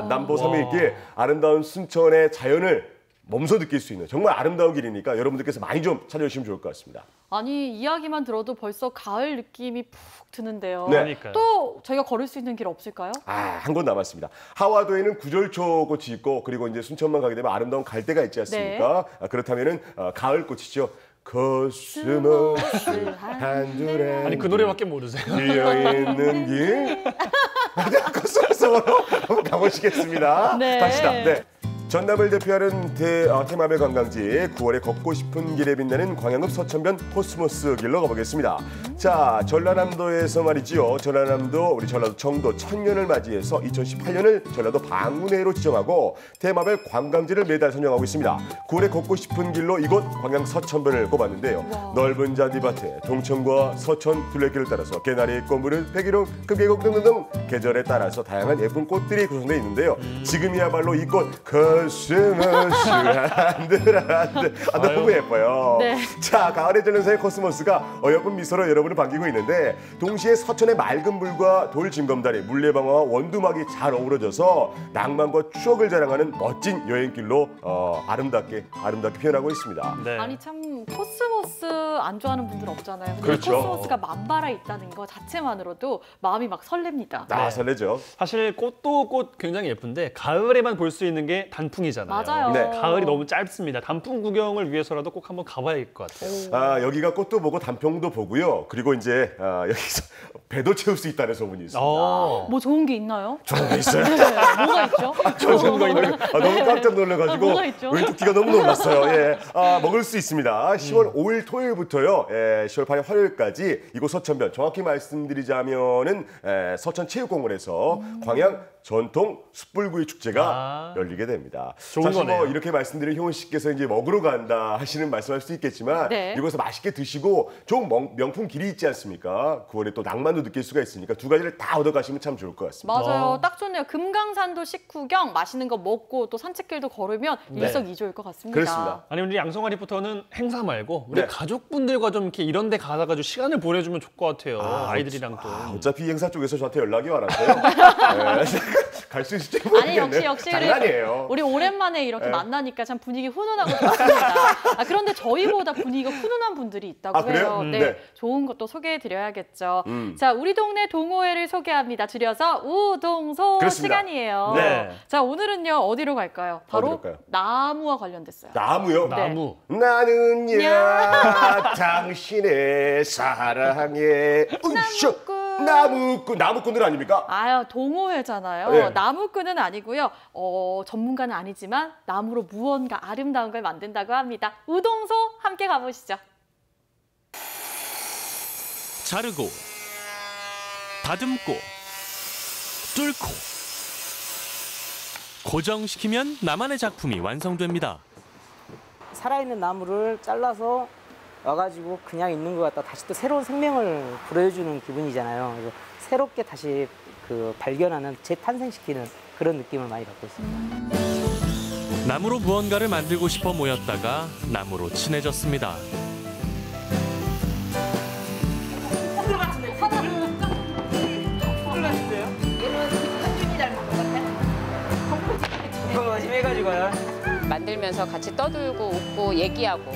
Speaker 3: 남도 300리길 아름다운 순천의 자연을 몸소 느낄 수 있는 정말 아름다운 길이니까 여러분들께서 많이 좀 찾아주시면 좋을 것 같습니다.
Speaker 1: 아니 이야기만 들어도 벌써 가을 느낌이 푹 드는데요.
Speaker 2: 그러니까요.
Speaker 1: 또 저희가 걸을 수 있는 길 없을까요?
Speaker 3: 한 곳 남았습니다. 하와도에는 구절초꽃이 있고 그리고 이제 순천만 가게 되면 아름다운 갈대가 있지 않습니까? 그렇다면은 가을꽃이죠. 코스모스 한둘에
Speaker 2: 아니 그 노래밖에 모르세요?
Speaker 3: 피어있는 길 코스모스로 한번 가보시겠습니다. 갑시다. 전남을 대표하는 테마별 관광지 9월에 걷고 싶은 길에 빛나는 광양읍 서천변 코스모스 길로 가보겠습니다. 자, 전라남도에서 말이지요. 우리 전라도 정도 천년을 맞이해서 2018년을 전라도 방문해로 지정하고 테마별 관광지를 매달 선정하고 있습니다. 9월에 걷고 싶은 길로 이곳 광양 서천변을 꼽았는데요. 넓은 잔디밭에 동천과 서천 둘레길을 따라서 개나리, 꽃무릇, 백일홍, 금계곡 등등 계절에 따라서 다양한 예쁜 꽃들이 구성되어 있는데요. 지금이야말로 이 꽃 코스모스 한들 너무 예뻐요. 자, 가을의 전령사의 코스모스가 어여쁜 미소로 여러분을 반기고 있는데 동시에 서천의 맑은 물과 돌 징검다리, 물레방아와 원두막이 잘 어우러져서 낭만과 추억을 자랑하는 멋진 여행길로 아름답게 표현하고 있습니다.
Speaker 1: 아니 참 코스모스 안 좋아하는 분들 없잖아요. 근데
Speaker 3: 그렇죠.
Speaker 1: 코스모스가 만발해 있다는 거 자체만으로도 마음이 막 설렙니다.
Speaker 3: 설레죠.
Speaker 2: 사실 꽃도 꽃 굉장히 예쁜데 가을에만 볼 수 있는 게 단 단풍이잖아요.
Speaker 1: 맞아요.
Speaker 3: 네.
Speaker 2: 가을이 너무 짧습니다. 단풍 구경을 위해서라도 꼭 한번 가봐야 할 것 같아요.
Speaker 3: 여기가 꽃도 보고 단풍도 보고요. 그리고 이제 여기서 배도 채울 수 있다는 소문이 있습니다.
Speaker 1: 뭐 좋은 게 있나요?
Speaker 3: 좋은 게 있어요.
Speaker 1: 네, 뭐가 있죠?
Speaker 3: 좋은 거 있는 너무 깜짝 놀라가지고
Speaker 1: 뭐가 있죠?
Speaker 3: 우리 뚜끼가 너무 놀랐어요. 예, 먹을 수 있습니다. 10월 5일 토요일부터요. 10월 8일 화요일까지 이곳 서천변 정확히 말씀드리자면은 서천체육공원에서 광양 전통 숯불구이 축제가 열리게 됩니다.
Speaker 2: 좋은
Speaker 3: 사실
Speaker 2: 거네요.
Speaker 3: 뭐 이렇게 말씀드린 효은 씨께서 이제 먹으러 간다 하시는 말씀할 수도 있겠지만
Speaker 1: 네.
Speaker 3: 이곳에서 맛있게 드시고 좋은 명품 길이 있지 않습니까? 9월에 또 낭만도 느낄 수가 있으니까 두 가지를 다 얻어가시면 참 좋을 것 같습니다.
Speaker 1: 맞아요. 딱 좋네요. 금강산도 식후경, 맛있는 거 먹고 또 산책길도 걸으면 일석이조일 것 같습니다.
Speaker 3: 그렇습니다.
Speaker 2: 아니 우리 양성아 리포터는 행사 말고 우리
Speaker 3: 네.
Speaker 2: 가족분들과 좀 이렇게 이런 데 가다가 시간을 보내주면 좋을 것 같아요. 아이들이랑 또.
Speaker 3: 어차피 이 행사 쪽에서 저한테 연락이 와서요. 갈 수 있을지 모르겠네요.
Speaker 1: 아니 역시
Speaker 3: 장난이에요.
Speaker 1: 우리 오랜만에 이렇게
Speaker 3: 네.
Speaker 1: 만나니까 참 분위기 훈훈하고 좋습니다. 그런데 저희보다 분위기가 훈훈한 분들이 있다고
Speaker 3: 그래요?
Speaker 1: 해요. 네,
Speaker 3: 네.
Speaker 1: 좋은 것도 소개해드려야겠죠. 자, 우리 동네 동호회를 소개합니다. 줄여서 우동소
Speaker 3: 그렇습니다.
Speaker 1: 시간이에요.
Speaker 2: 네.
Speaker 1: 자, 오늘은요 어디로 갈까요? 바로
Speaker 3: 어디로 갈까요?
Speaker 1: 나무와 관련됐어요.
Speaker 3: 나무요?
Speaker 1: 네.
Speaker 2: 나무.
Speaker 3: 나는야 당신의 사랑에 나무꾼들 아닙니까?
Speaker 1: 아유, 동호회잖아요.
Speaker 3: 네.
Speaker 1: 나무꾼은 아니고요. 전문가는 아니지만 나무로 무언가 아름다운 걸 만든다고 합니다. 우동소 함께 가보시죠.
Speaker 16: 자르고 다듬고 뚫고 고정시키면 나만의 작품이 완성됩니다.
Speaker 17: 살아있는 나무를 잘라서 와가지고 그냥 있는 것 같다 다시 또 새로운 생명을 불어주는 기분이잖아요. 그래서 새롭게 다시 발견하는 재탄생시키는 그런 느낌을 많이 받고 있습니다.
Speaker 16: 나무로 무언가를 만들고 싶어 모였다가 나무로 친해졌습니다.
Speaker 18: 만들면서 같이 떠들고 웃고 얘기하고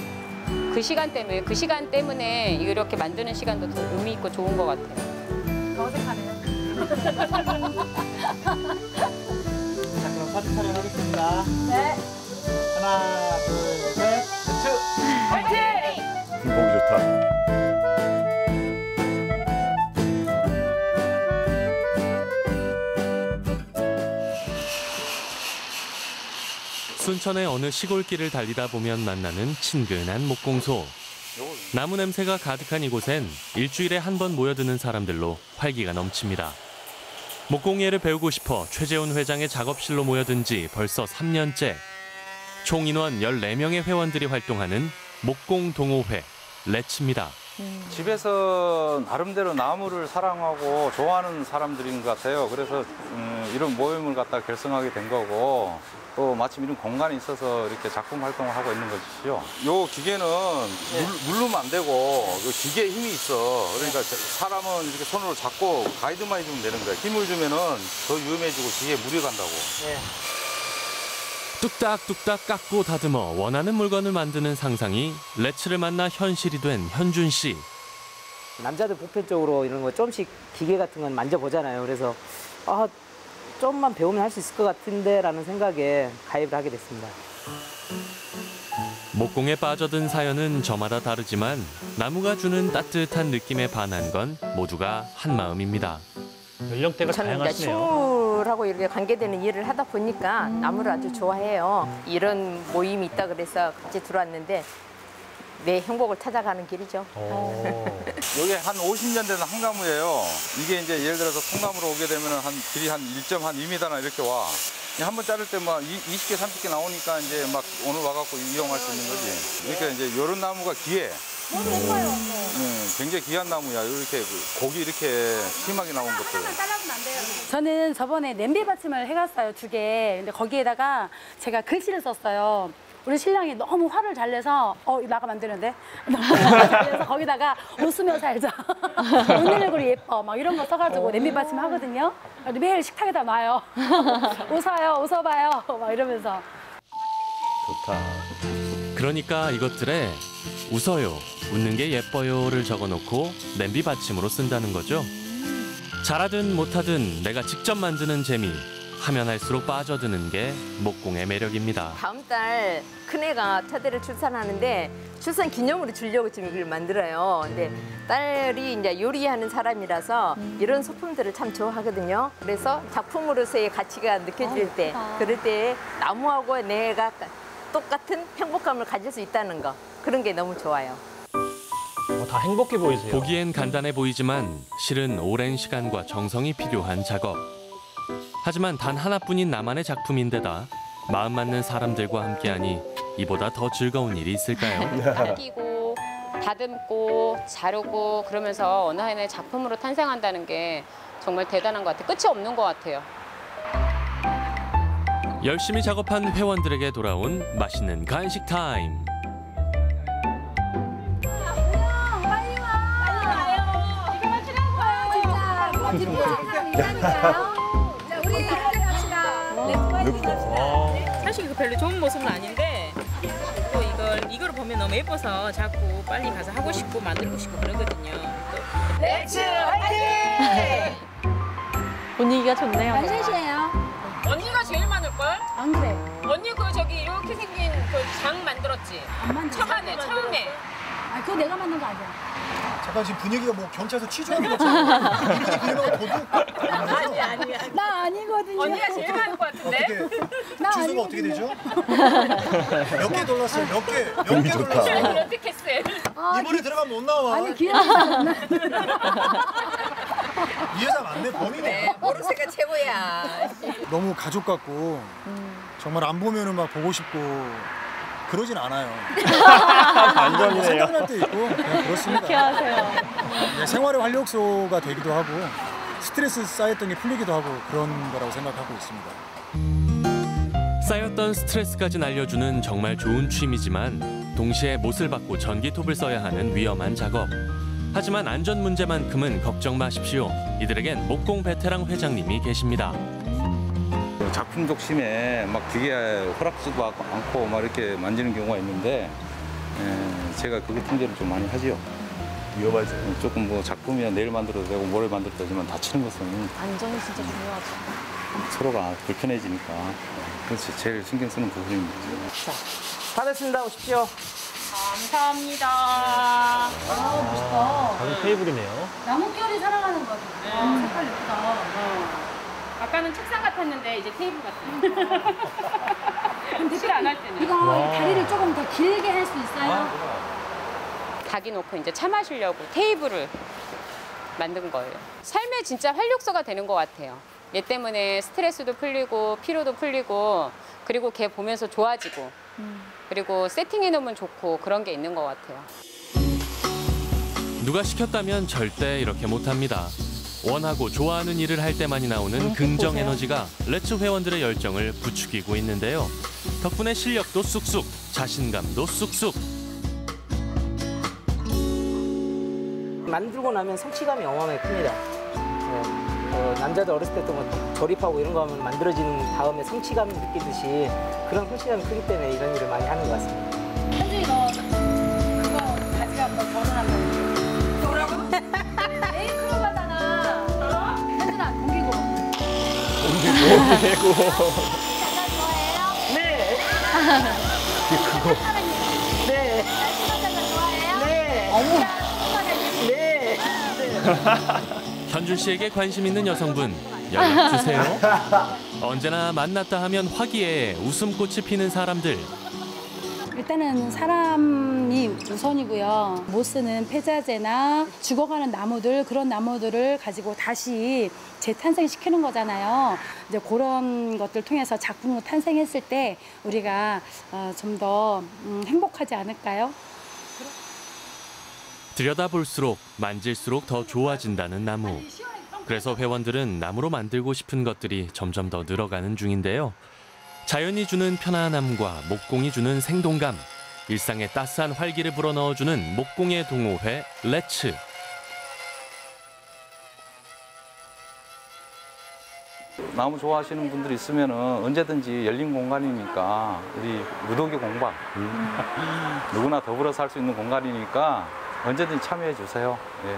Speaker 18: 그 시간 때문에 이렇게 만드는 시간도 더 의미 있고 좋은 것 같아요.
Speaker 17: 어색하네요. 자, 그럼 사진 촬영하겠습니다. 네. 하나, 둘, 셋,
Speaker 3: 화이팅! 보기 좋다.
Speaker 16: 순천의 어느 시골길을 달리다 보면 만나는 친근한 목공소. 나무 냄새가 가득한 이곳엔 일주일에 한 번 모여드는 사람들로 활기가 넘칩니다. 목공예를 배우고 싶어 최재훈 회장의 작업실로 모여든 지 벌써 3년째. 총 인원 14명의 회원들이 활동하는 목공동호회 레츠입니다.
Speaker 19: 집에서 나름대로 나무를 사랑하고 좋아하는 사람들인 것 같아요. 그래서 이런 모임을 갖다 결성하게 된 거고 또 마침 이런 공간이 있어서 이렇게 작품 활동을 하고 있는 것이죠. 요 기계는 누르면 안 되고 요 기계에 힘이 있어. 그러니까 사람은 이렇게 손으로 잡고 가이드만 해주면 되는 거야. 힘을 주면은 더 위험해지고 기계에 물이 간다고.
Speaker 17: 네.
Speaker 16: 뚝딱뚝딱 깎고 다듬어 원하는 물건을 만드는 상상이 레츠를 만나 현실이 된 현준 씨.
Speaker 17: 남자들 보편적으로 이런 거 조금씩 기계 같은 건 만져보잖아요. 그래서 조금만 배우면 할 수 있을 것 같은데 라는 생각에 가입을 하게 됐습니다.
Speaker 16: 목공에 빠져든 사연은 저마다 다르지만 나무가 주는 따뜻한 느낌에 반한 건 모두가 한마음입니다.
Speaker 2: 연령대가
Speaker 20: 저는
Speaker 2: 다양하시네요.
Speaker 20: 식물하고 이렇게 관계되는 일을 하다 보니까 나무를 아주 좋아해요. 이런 모임이 있다 그래서 같이 들어왔는데 내 행복을 찾아가는 길이죠.
Speaker 19: 여기 한 50년 된 한가무예요. 이게 이제 예를 들어서 통나무로 오게 되면 길이 한 1.2m나 이렇게 와. 한번 자를 때 막 20개, 30개 나오니까 이제 막 오늘 와갖고 이용할 수 있는 거지. 그러니까 이제 이런 나무가 귀해. 굉장히 귀한 나무야. 이렇게 곡이 이렇게 심하게 나온 것들.
Speaker 21: 저는 저번에 냄비 받침을 해갔어요, 2개. 근데 거기에다가 제가 글씨를 썼어요. 우리 신랑이 너무 화를 잘 내서 나가면 안 되는데 너무 화를 잘 내서 거기다가 웃으며 살자. 웃는 얼굴이 예뻐. 막 이런 거 써가지고 냄비 받침 하거든요. 매일 식탁에다 놔요. 웃어요, 웃어봐요. 막 이러면서.
Speaker 2: 좋다.
Speaker 16: 그러니까 이것들에 웃어요, 웃는 게 예뻐요를 적어놓고 냄비 받침으로 쓴다는 거죠. 잘하든 못하든 내가 직접 만드는 재미, 하면 할수록 빠져드는 게 목공의 매력입니다.
Speaker 20: 다음 달 큰애가 첫애를 출산하는데 출산 기념으로 주려고 지금 이걸 만들어요. 근데 딸이 이제 요리하는 사람이라서 이런 소품들을 참 좋아하거든요. 그래서 작품으로서의 가치가 느껴질 때, 그럴 때 나무하고 내가 똑같은 행복감을 가질 수 있다는 거, 그런 게 너무 좋아요.
Speaker 2: 다 행복해 보이세요.
Speaker 16: 보기엔 간단해 보이지만 실은 오랜 시간과 정성이 필요한 작업. 하지만 단 하나뿐인 나만의 작품인데다 마음 맞는 사람들과 함께하니 이보다 더 즐거운 일이 있을까요?
Speaker 18: 아끼고 다듬고 자르고 그러면서 어느 하나의 작품으로 탄생한다는 게 정말 대단한 것 같아요. 끝이 없는 것 같아요.
Speaker 16: 열심히 작업한 회원들에게 돌아온 맛있는 간식 타임.
Speaker 4: 사실 이거 별로 좋은 모습은 아닌데 또 이걸 보면 너무 예뻐서 자꾸 빨리 가서 하고 싶고 만들고 싶고 그러거든요.
Speaker 22: 렛츠 화이팅!
Speaker 1: 분위기가 좋네요.
Speaker 4: 완샷이에요. 언니가 제일 많을걸?
Speaker 21: 안 그래.
Speaker 4: 언니 저기 이렇게 생긴 그 장 만들었지?
Speaker 21: 안 만들었어.
Speaker 4: 처음에.
Speaker 21: 아, 그거 내가 만든 거 아니야.
Speaker 23: 잠깐 지금 분위기가 뭐 경찰서 취조하는 것처럼 이분이 그림하고 도둑
Speaker 4: 아니야.
Speaker 21: 나 아니거든요.
Speaker 4: 언니가 제일 많은 것 같은데?
Speaker 23: 주소가 어떻게 되죠? 몇 개 돌랐어요? 몇 개 돌랐어요?
Speaker 4: 어떻게 했어요?
Speaker 23: 이번에 들어가면 못 나와.
Speaker 21: 아니 기억이
Speaker 23: 이 여자 맞네, 범이네.
Speaker 4: 모르쇠가 최고야.
Speaker 23: 너무 가족 같고 정말 안 보면은 막 보고 싶고 그러진 않아요.
Speaker 2: 반전이네요.
Speaker 23: 생각날 때 있고 그냥 그렇습니다.
Speaker 1: 유쾌하세요.
Speaker 23: 네, 생활의 활력소가 되기도 하고 스트레스 쌓였던 게 풀리기도 하고 그런 거라고 생각하고 있습니다.
Speaker 16: 쌓였던 스트레스까지 날려주는 정말 좋은 취미지만 동시에 못을 받고 전기톱을 써야 하는 위험한 작업. 하지만 안전 문제만큼은 걱정 마십시오. 이들에겐 목공 베테랑 회장님이 계십니다.
Speaker 19: 작품 적심에 막 기계 허락지도 않고 막 이렇게 만지는 경우가 있는데 제가 그걸 통제를 좀 많이 하지요.
Speaker 3: 위험하죠.
Speaker 19: 조금 뭐 작품이야 내일 만들어도 되고 모레 만들어도 되지만 다치는 것은
Speaker 1: 안전이 진짜 중요하죠.
Speaker 19: 서로가 불편해지니까 그래서 제일 신경 쓰는 부분입니다.
Speaker 17: 자, 다 됐습니다. 오십시오.
Speaker 4: 감사합니다.
Speaker 21: 멋있다.
Speaker 2: 작은 테이블이네요.
Speaker 21: 나뭇결이 살아가는 거지. 색깔 예쁘다.
Speaker 4: 아까는 책상 같았는데 이제 테이블 같아요. 대필 안 할 때는.
Speaker 21: 이거 다리를 조금 더 길게 할 수 있어요?
Speaker 18: 닭이 놓고 이제 차 마시려고 테이블을 만든 거예요. 삶에 진짜 활력소가 되는 것 같아요. 얘 때문에 스트레스도 풀리고 피로도 풀리고 그리고 걔 보면서 좋아지고 그리고 세팅해 놓으면 좋고 그런 게 있는 것 같아요.
Speaker 16: 누가 시켰다면 절대 이렇게 못합니다. 원하고 좋아하는 일을 할 때만이 나오는 긍정 에너지가 렛츠 회원들의 열정을 부추기고 있는데요. 덕분에 실력도 쑥쑥, 자신감도 쑥쑥.
Speaker 17: 만들고 나면 성취감이 어마어마하게 큽니다. 남자들 어렸을 때도 뭐 조립하고 이런 거 하면 만들어지는 다음에 성취감 느끼듯이 그런 성취감이 크기 때문에 이런 일을 많이 하는 것 같습니다.
Speaker 21: 현준이 너 그거 가지고 너 결혼한다고. 뭐라고? 메이크업 하잖아. 현준아 공기고.
Speaker 2: 공기고.
Speaker 17: 네.
Speaker 2: 그거.
Speaker 17: 네. 네.
Speaker 21: 어머.
Speaker 17: 네.
Speaker 16: 현준 씨에게 관심 있는 여성분 연락 주세요. 언제나 만났다 하면 화기애애 웃음꽃이 피는 사람들.
Speaker 21: 일단은 사람이 우선이고요. 못 쓰는 폐자재나 죽어가는 나무들, 그런 나무들을 가지고 다시 재탄생시키는 거잖아요. 이제 그런 것들 통해서 작품으로 탄생했을 때 우리가 좀 더 행복하지 않을까요?
Speaker 16: 들여다볼수록 만질수록 더 좋아진다는 나무. 그래서 회원들은 나무로 만들고 싶은 것들이 점점 더 늘어가는 중인데요. 자연이 주는 편안함과 목공이 주는 생동감, 일상에 따스한 활기를 불어넣어주는 목공의 동호회 렛츠.
Speaker 19: 나무 좋아하시는 분들이 있으면 언제든지 열린 공간이니까 우리 무더기 공방 누구나 더불어 살 수 있는 공간이니까 언제든지 참여해 주세요. 예.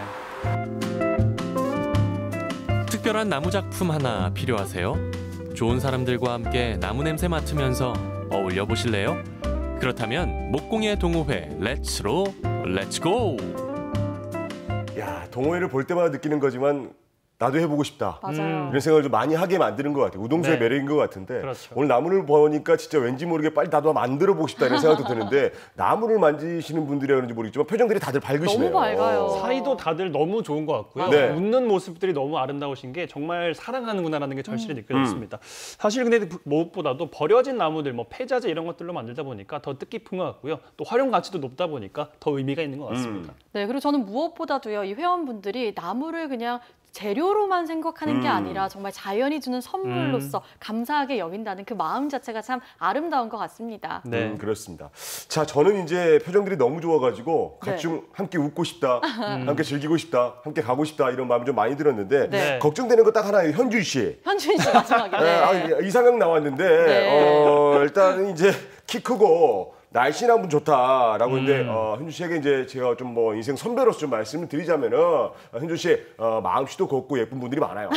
Speaker 16: 특별한 나무 작품 하나 필요하세요? 좋은 사람들과 함께 나무 냄새 맡으면서 어울려 보실래요? 그렇다면 목공예 동호회 렛츠로 렛츠고!
Speaker 3: 야, 동호회를 볼 때마다 느끼는 거지만 나도 해보고 싶다.
Speaker 1: 맞아요.
Speaker 3: 이런 생각을 좀 많이 하게 만드는 것 같아요. 우동소의
Speaker 2: 네.
Speaker 3: 매력인 것 같은데
Speaker 2: 그렇죠.
Speaker 3: 오늘 나무를 보니까 진짜 왠지 모르게 빨리 나도 만들어보고 싶다 이런 생각도 드는데 나무를 만지시는 분들이라 그런지 모르겠지만 표정들이 다들 밝으시네요.
Speaker 1: 너무 밝아요.
Speaker 2: 사이도 다들 너무 좋은 것 같고요.
Speaker 3: 네.
Speaker 2: 웃는 모습들이 너무 아름다우신 게 정말 사랑하는구나라는 게 절실히 느껴졌습니다. 사실 근데 무엇보다도 버려진 나무들, 뭐 폐자재 이런 것들로 만들다 보니까 더 뜻깊은 것 같고요. 또 활용 가치도 높다 보니까 더 의미가 있는 것 같습니다.
Speaker 1: 네, 그리고 저는 무엇보다도요, 이 회원분들이 나무를 그냥 재료로만 생각하는 게 아니라 정말 자연이 주는 선물로서 감사하게 여긴다는 그 마음 자체가 참 아름다운 것 같습니다.
Speaker 3: 네, 그렇습니다. 자, 저는 이제 표정들이 너무 좋아가지고 같이 좀 함께 웃고 싶다, 함께 즐기고 싶다, 함께 가고 싶다 이런 마음이 좀 많이 들었는데
Speaker 1: 네.
Speaker 3: 걱정되는 거 딱 하나예요. 현준 씨.
Speaker 1: 현준 씨 마지막에. 네.
Speaker 3: 이상형 나왔는데
Speaker 1: 네.
Speaker 3: 일단은 이제 키 크고 날씬한 분 좋다라고 했는데 현준 씨에게 이제 제가 좀 뭐 인생 선배로서 좀 말씀을 드리자면은 현준 씨 마음씨도 곱고 예쁜 분들이 많아요.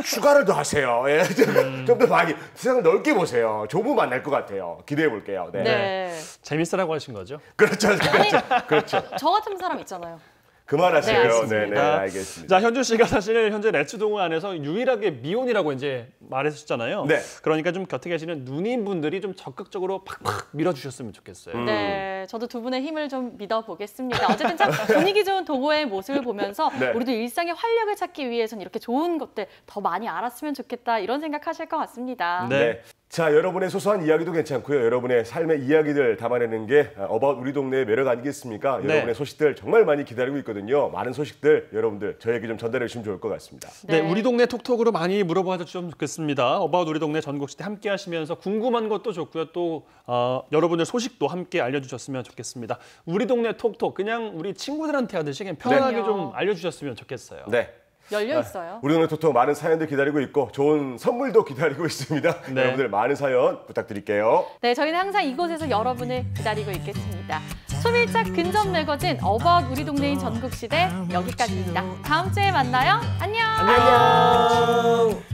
Speaker 3: 추가를 더 하세요. 예. 좀 더 많이 세상을 넓게 보세요. 좋은 분 만날 것 같아요. 기대해 볼게요. 네.
Speaker 1: 네.
Speaker 2: 재밌으라고 하신 거죠?
Speaker 3: 그렇죠. 그렇죠.
Speaker 1: 저 같은 사람 있잖아요.
Speaker 3: 그만하세요.
Speaker 1: 네,
Speaker 3: 네, 알겠습니다.
Speaker 2: 자, 현준 씨가 사실 현재 렛츠 동호회 안에서 유일하게 미혼이라고 이제 말했었잖아요.
Speaker 3: 네.
Speaker 2: 그러니까 좀 곁에 계시는 누님분들이 좀 적극적으로 팍팍 밀어주셨으면 좋겠어요.
Speaker 1: 네, 저도 두 분의 힘을 좀 믿어보겠습니다. 어쨌든 참 분위기 좋은 동호회의 모습을 보면서
Speaker 3: 네.
Speaker 1: 우리도 일상의 활력을 찾기 위해서는 이렇게 좋은 것들 더 많이 알았으면 좋겠다 이런 생각하실 것 같습니다.
Speaker 3: 네. 자, 여러분의 소소한 이야기도 괜찮고요. 여러분의 삶의 이야기들 담아내는 게 어바웃 우리 동네의 매력 아니겠습니까?
Speaker 2: 네.
Speaker 3: 여러분의 소식들 정말 많이 기다리고 있거든요. 많은 소식들 여러분들 저에게 좀 전달해 주시면 좋을 것 같습니다.
Speaker 2: 네, 우리 동네 톡톡으로 많이 물어봐 주시면 좋겠습니다. 어바웃 우리 동네 전국시대 함께 하시면서 궁금한 것도 좋고요. 또 여러분들 소식도 함께 알려주셨으면 좋겠습니다. 우리 동네 톡톡 그냥 우리 친구들한테 하듯이 그냥 편안하게 좀 알려주셨으면 좋겠어요.
Speaker 3: 네.
Speaker 1: 열려 있어요.
Speaker 3: 우리 동네 톡톡 많은 사연들 기다리고 있고 좋은 선물도 기다리고 있습니다.
Speaker 2: 네.
Speaker 3: 여러분들 많은 사연 부탁드릴게요.
Speaker 1: 네, 저희는 항상 이곳에서 여러분을 기다리고 있겠습니다. 소밀착 근접 매거진 어바웃 우리 동네인 전국시대 여기까지입니다. 다음 주에 만나요. 안녕.
Speaker 3: 안녕.